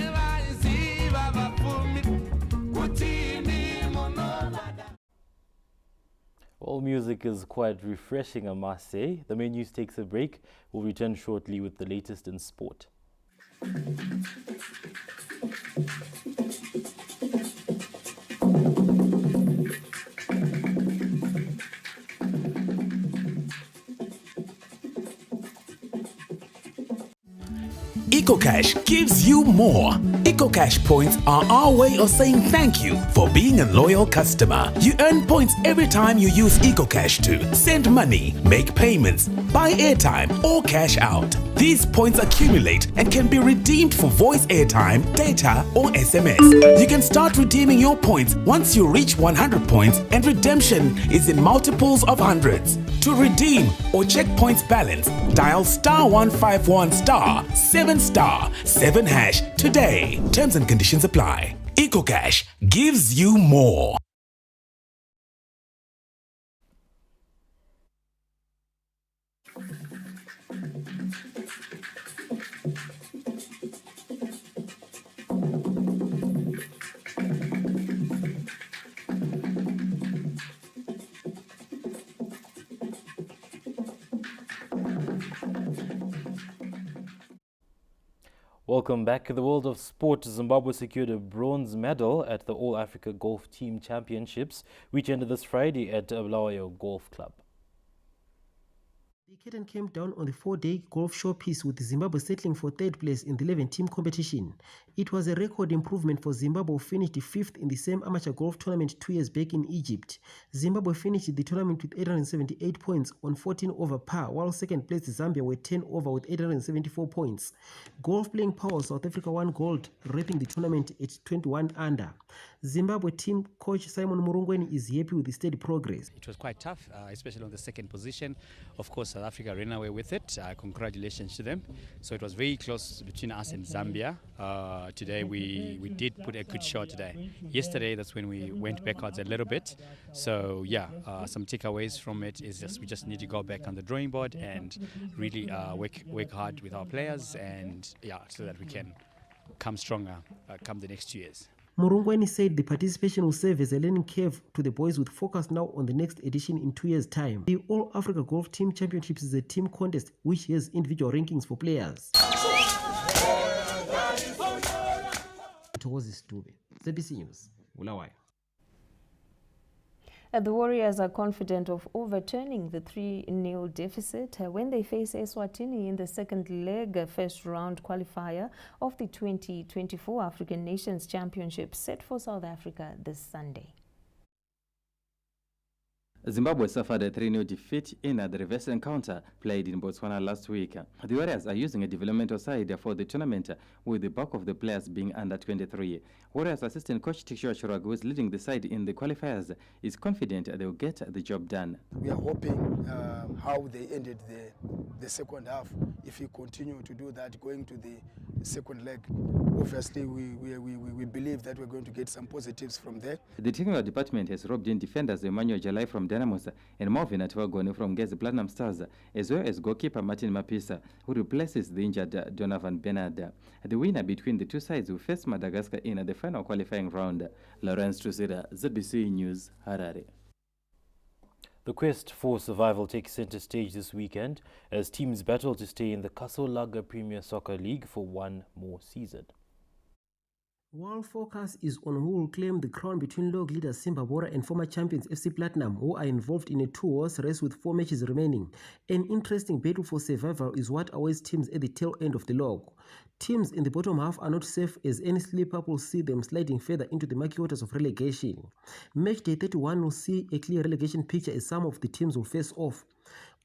Well, music is quite refreshing, I must say. The main news takes a break. We'll return shortly with the latest in sport. EcoCash gives you more. EcoCash points are our way of saying thank you for being a loyal customer. You earn points every time you use EcoCash to send money, make payments, buy airtime, or cash out. These points accumulate and can be redeemed for voice airtime, data, or SMS. You can start redeeming your points once you reach 100 points, and redemption is in multiples of hundreds. To redeem or check points balance, dial *151 *7 hash today. Terms and conditions apply. EcoCash gives you more. Welcome back. In the world of sport, Zimbabwe secured a bronze medal at the All Africa Golf Team Championships, which ended this Friday at Bulawayo Golf Club. The curtain came down on the 4-day golf showpiece with Zimbabwe settling for third place in the 11-team competition. It was a record improvement for Zimbabwe, who finished fifth in the same amateur golf tournament 2 years back in Egypt. Zimbabwe finished the tournament with 878 points on 14 over par, while second place Zambia were 10 over with 874 points. Golf playing power, South Africa won gold, wrapping the tournament at 21 under. Zimbabwe team coach Simon Murungweni is happy with the steady progress. It was quite tough, especially on the second position. Of course, South Africa ran away with it. Congratulations to them. So it was very close between us and Zambia. Today we did put a good shot today. Yesterday, that's when we went backwards a little bit. So yeah, some takeaways from it is just we just need to go back on the drawing board and really work hard with our players, and yeah, so that we can come stronger come the next 2 years. Murungweni said the participation will serve as a learning curve to the boys, with focus now on the next edition in 2 years' time. The All Africa Golf Team Championships is a team contest which has individual rankings for players. ZBC News, Bulawayo. The Warriors are confident of overturning the 3-0 deficit when they face Eswatini in the second leg first round qualifier of the 2024 African Nations Championship set for South Africa this Sunday. Zimbabwe suffered a 3-0 defeat in the reverse encounter played in Botswana last week. The Warriors are using a developmental side for the tournament, with the bulk of the players being under 23. Warriors assistant coach Tishua Chirag, who is leading the side in the qualifiers, is confident they will get the job done. We are hoping how they ended the second half. If we continue to do that going to the second leg, obviously we believe that we're going to get some positives from there. The technical department has robbed in defenders Emmanuel Jalai from Dynamos and Marvin Atwagone from Gezi Platinum Stars, as well as goalkeeper Martin Mapisa, who replaces the injured Donovan Bernard. The winner between the two sides will face Madagascar in the final qualifying round. Lawrence Trusida, ZBC News, Harare. The quest for survival takes center stage this weekend as teams battle to stay in the Kasolaga Premier Soccer League for one more season. While focus is on who will claim the crown between log leaders Simba Bora and former champions FC Platinum, who are involved in a 2-horse race with 4 matches remaining, an interesting battle for survival is what awaits teams at the tail end of the log. Teams in the bottom half are not safe, as any slip-up will see them sliding further into the murky waters of relegation. Matchday 31 will see a clear relegation picture as some of the teams will face off.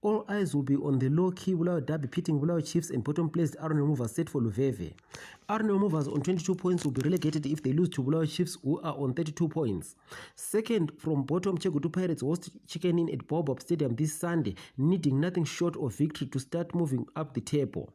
All eyes will be on the low-key Bulawayo derby pitting Bulawayo Chiefs and bottom-placed Arno Movers set for Luveve. Arno Movers on 22 points will be relegated if they lose to Bulawayo Chiefs, who are on 32 points. Second from bottom, Chegutu Pirates host Chicken Inn at Baobab Stadium this Sunday, needing nothing short of victory to start moving up the table.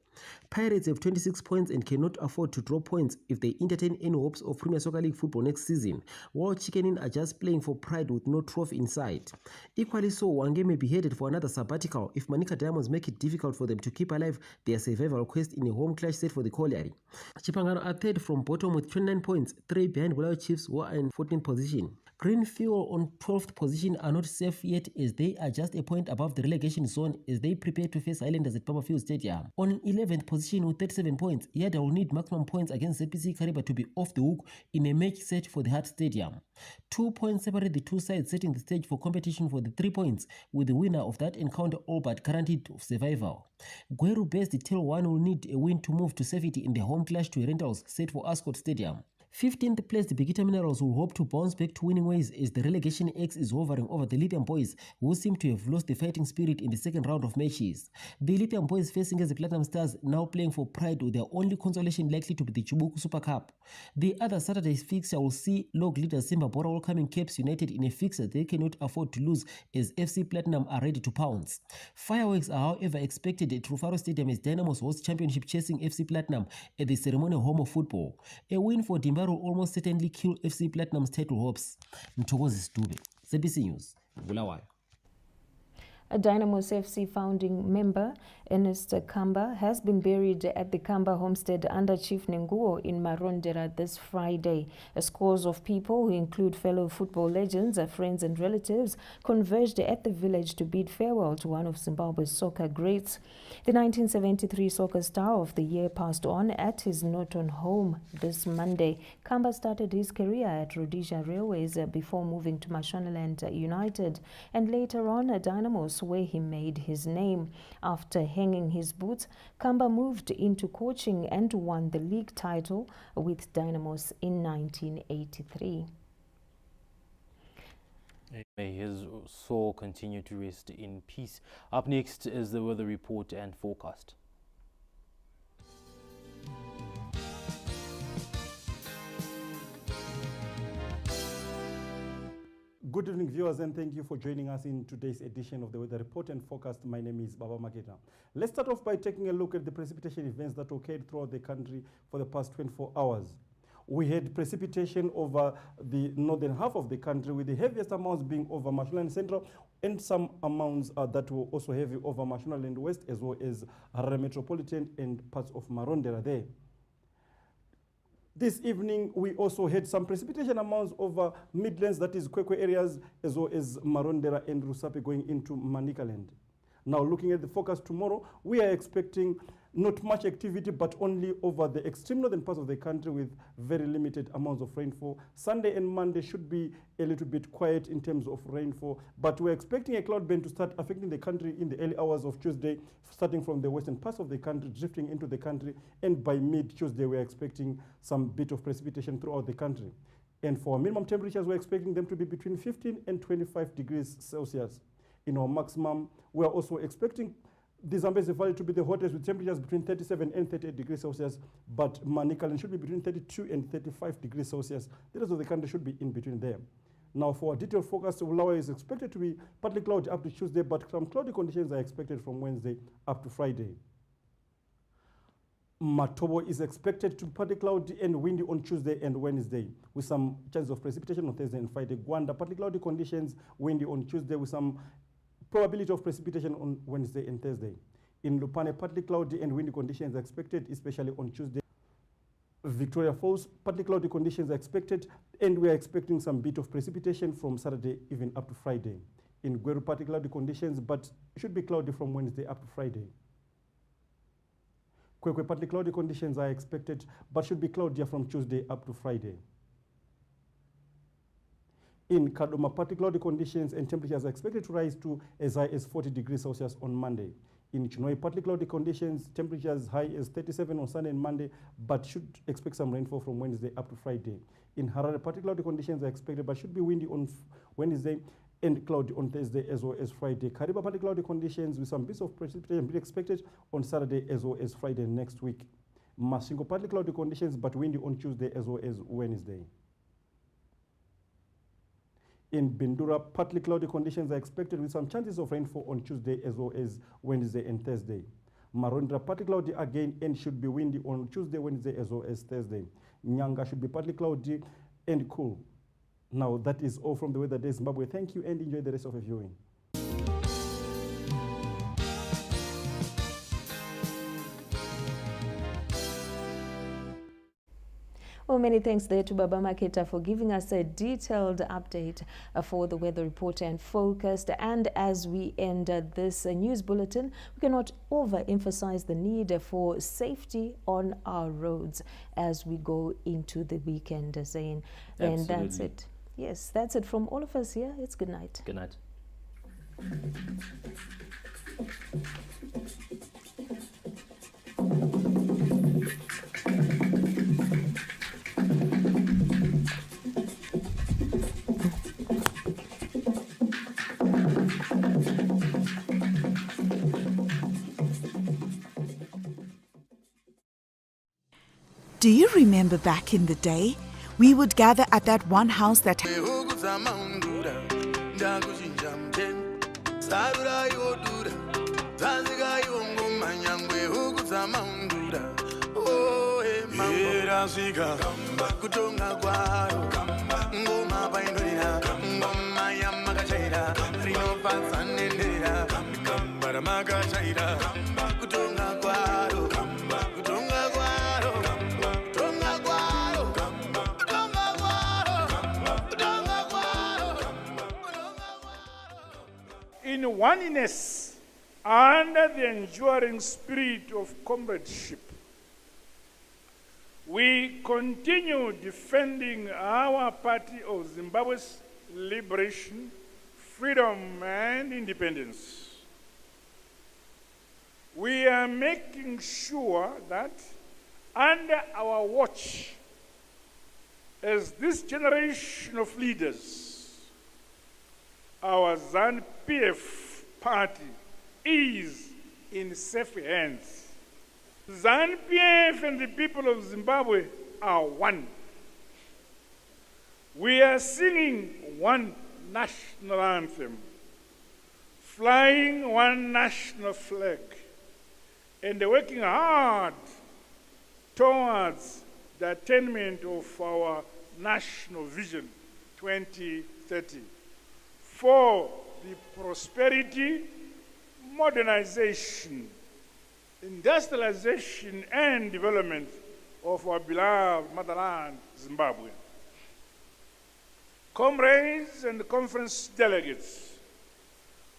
Pirates have 26 points and cannot afford to drop points if they entertain any hopes of Premier Soccer League football next season, while Chicken Inn are just playing for pride with no trophy in sight. Equally so, Wange may be headed for another sabbatical if Manica Diamonds make it difficult for them to keep alive their survival quest in a home clash set for the colliery. Chipangano are third from bottom with 29 points, 3 behind Bulawayo Chiefs, who are in 14th position. Green Fuel on 12th position are not safe yet, as they are just a point above the relegation zone as they prepare to face Highlanders at Papa Field Stadium. On 11th position with 37 points, Yada will need maximum points against ZPC Kariba to be off the hook in a match set for the Hart Stadium. 2 points separate the two sides, setting the stage for competition for the 3 points, with the winner of that encounter all but guaranteed of survival. Gweru-based Tail 1 will need a win to move to safety in the home clash to Rentals set for Ascot Stadium. 15th place, the Bigita Minerals will hope to bounce back to winning ways as the relegation X is hovering over the Lithium Boys, who seem to have lost the fighting spirit in the second round of matches. The Lithium Boys facing as the Platinum Stars, now playing for pride, with their only consolation likely to be the Chubuku Super Cup. The other Saturday's fixture will see log leaders Simba Bora welcoming Capes United in a fixture they cannot afford to lose, as FC Platinum are ready to pounce. Fireworks are however expected at Rufaro Stadium as Dynamos host championship chasing FC Platinum at the ceremonial home of football. A win for Dimba will almost certainly kill FC Platinum's title hopes. Mtokozi Stube, ZBC News, Bulawayo. A Dynamos FC founding member, Ernest Kamba, has been buried at the Kamba homestead under Chief Nenguo in Marondera this Friday. Scores of people, who include fellow football legends, friends and relatives, converged at the village to bid farewell to one of Zimbabwe's soccer greats. The 1973 Soccer Star of the Year passed on at his Norton home this Monday. Kamba started his career at Rhodesia Railways before moving to Mashonaland United, and later on Dynamos where he made his name. After hanging his boots, Kamba moved into coaching and won the league title with Dynamos in 1983. May his soul continue to rest in peace. Up next is the weather report and forecast. Good evening, viewers, and thank you for joining us in today's edition of the Weather Report and Forecast. My name is Baba Maketa. Let's start off by taking a look at the precipitation events that occurred throughout the country for the past 24 hours. We had precipitation over the northern half of the country, with the heaviest amounts being over Mashonaland Central, and some amounts that were also heavy over Mashonaland West, as well as Harare Metropolitan and parts of Marondera there. This evening, we also had some precipitation amounts over Midlands, that is Kwekwe areas, as well as Marondera and Rusape going into Manicaland. Now, looking at the forecast tomorrow, we are expecting not much activity, but only over the extreme northern parts of the country with very limited amounts of rainfall. Sunday and Monday should be a little bit quiet in terms of rainfall, but we're expecting a cloud band to start affecting the country in the early hours of Tuesday, starting from the western parts of the country, drifting into the country, and by mid-Tuesday, we're expecting some bit of precipitation throughout the country. And for minimum temperatures, we're expecting them to be between 15 and 25 degrees Celsius. In our maximum, we're also expecting the Zambezi Valley to be the hottest, with temperatures between 37 and 38 degrees Celsius, but Manicaland should be between 32 and 35 degrees Celsius. The rest of the country should be in between there. Now, for a detailed forecast, Ulawa is expected to be partly cloudy up to Tuesday, but some cloudy conditions are expected from Wednesday up to Friday. Matobo is expected to be partly cloudy and windy on Tuesday and Wednesday, with some chances of precipitation on Thursday and Friday. Gwanda, partly cloudy conditions, windy on Tuesday, with some probability of precipitation on Wednesday and Thursday. In Lupane, partly cloudy and windy conditions are expected, especially on Tuesday. Victoria Falls, partly cloudy conditions are expected, and we are expecting some bit of precipitation from Saturday even up to Friday. In Gweru, partly cloudy conditions, but should be cloudy from Wednesday up to Friday. Kwekwe, partly cloudy conditions are expected, but should be cloudier from Tuesday up to Friday. In Kadoma, partly cloudy conditions and temperatures are expected to rise to as high as 40 degrees Celsius on Monday. In Chinhoyi, partly cloudy conditions, temperatures high as 37 on Sunday and Monday, but should expect some rainfall from Wednesday up to Friday. In Harare, partly cloudy conditions are expected, but should be windy on Wednesday and cloudy on Thursday as well as Friday. Kariba, partly cloudy conditions with some bits of precipitation expected on Saturday as well as Friday next week. Masvingo, partly cloudy conditions, but windy on Tuesday as well as Wednesday. In Bindura, partly cloudy conditions are expected with some chances of rainfall on Tuesday as well as Wednesday and Thursday. Marondera, partly cloudy again and should be windy on Tuesday, Wednesday as well as Thursday. Nyanga should be partly cloudy and cool. Now, that is all from the Weather Day Zimbabwe. Thank you and enjoy the rest of your viewing. Well, many thanks there to Baba Maketa for giving us a detailed update for the weather report and forecast. And as we end this news bulletin, we cannot overemphasize the need for safety on our roads as we go into the weekend, Zain. And that's it. Yes, that's it from all of us here. It's good night. Good night. Do you remember back in the day? We would gather at that one house that in oneness under the enduring spirit of comradeship, we continue defending our party of Zimbabwe's liberation, freedom, and independence. we are making sure that under our watch, as this generation of leaders, our ZANU-PF party is in safe hands. ZANU-PF and the people of Zimbabwe are one. We are singing one national anthem, flying one national flag, and working hard towards the attainment of our national vision 2030 for the prosperity, modernization, industrialization, and development of our beloved motherland, Zimbabwe. Comrades and conference delegates,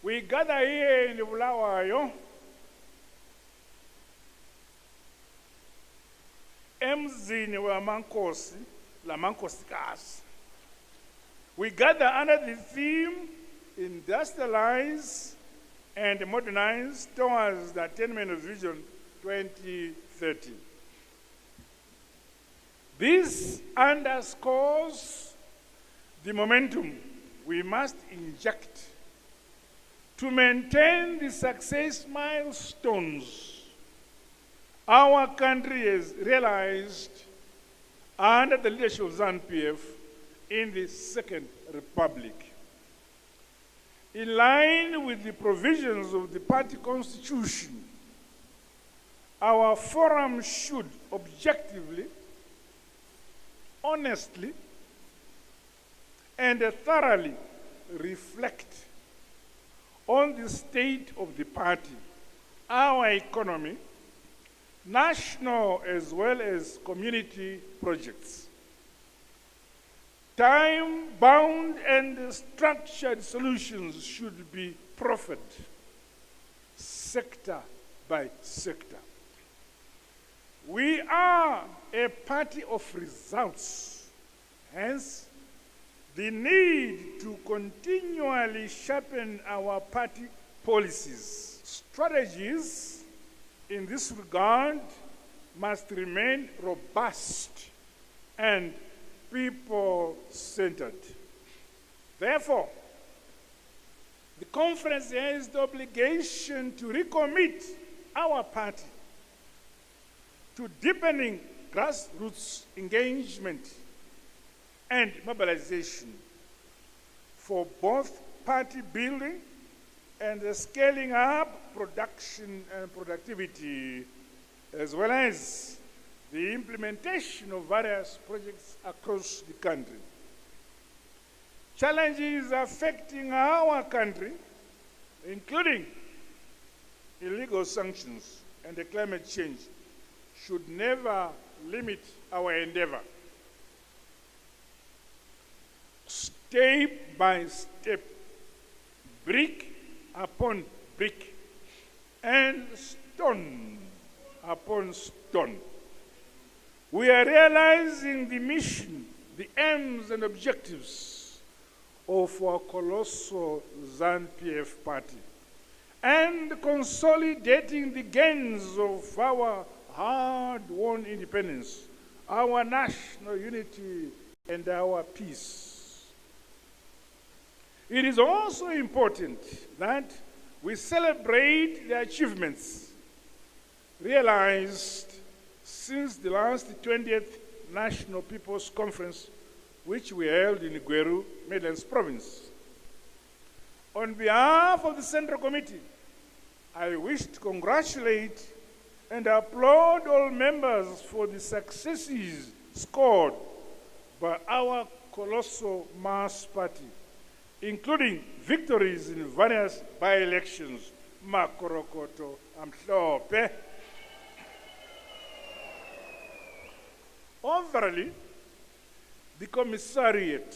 we gather here in Bulawayo, emzini wamankosi, lamankosikazi. We gather under the theme, industrialize and modernize towards the attainment of Vision 2030. This underscores the momentum we must inject to maintain the success milestones our country has realized under the leadership of ZANU-PF in the Second Republic. In line with the provisions of the party constitution, our forum should objectively, honestly, and thoroughly reflect on the state of the party, our economy, national as well as community projects. Time-bound and structured solutions should be proffered, sector by sector. We are a party of results, hence the need to continually sharpen our party policies. Strategies in this regard must remain robust and people-centered. Therefore, the conference has the obligation to recommit our party to deepening grassroots engagement and mobilization for both party building and the scaling up production and productivity, as well as the implementation of various projects across the country. Challenges affecting our country, including illegal sanctions and the climate change, should never limit our endeavor. Step by step, brick upon brick, and stone upon stone, we are realizing the mission, the aims and objectives of our colossal ZANU-PF party, and consolidating the gains of our hard-won independence, our national unity, and our peace. It is also important that we celebrate the achievements realized since the last 20th National People's Conference, which we held in Gweru, Midlands Province. On behalf of the Central Committee, I wish to congratulate and applaud all members for the successes scored by our colossal mass party, including victories in various by-elections, Makorokoto, Amhlope. Overall, the Commissariat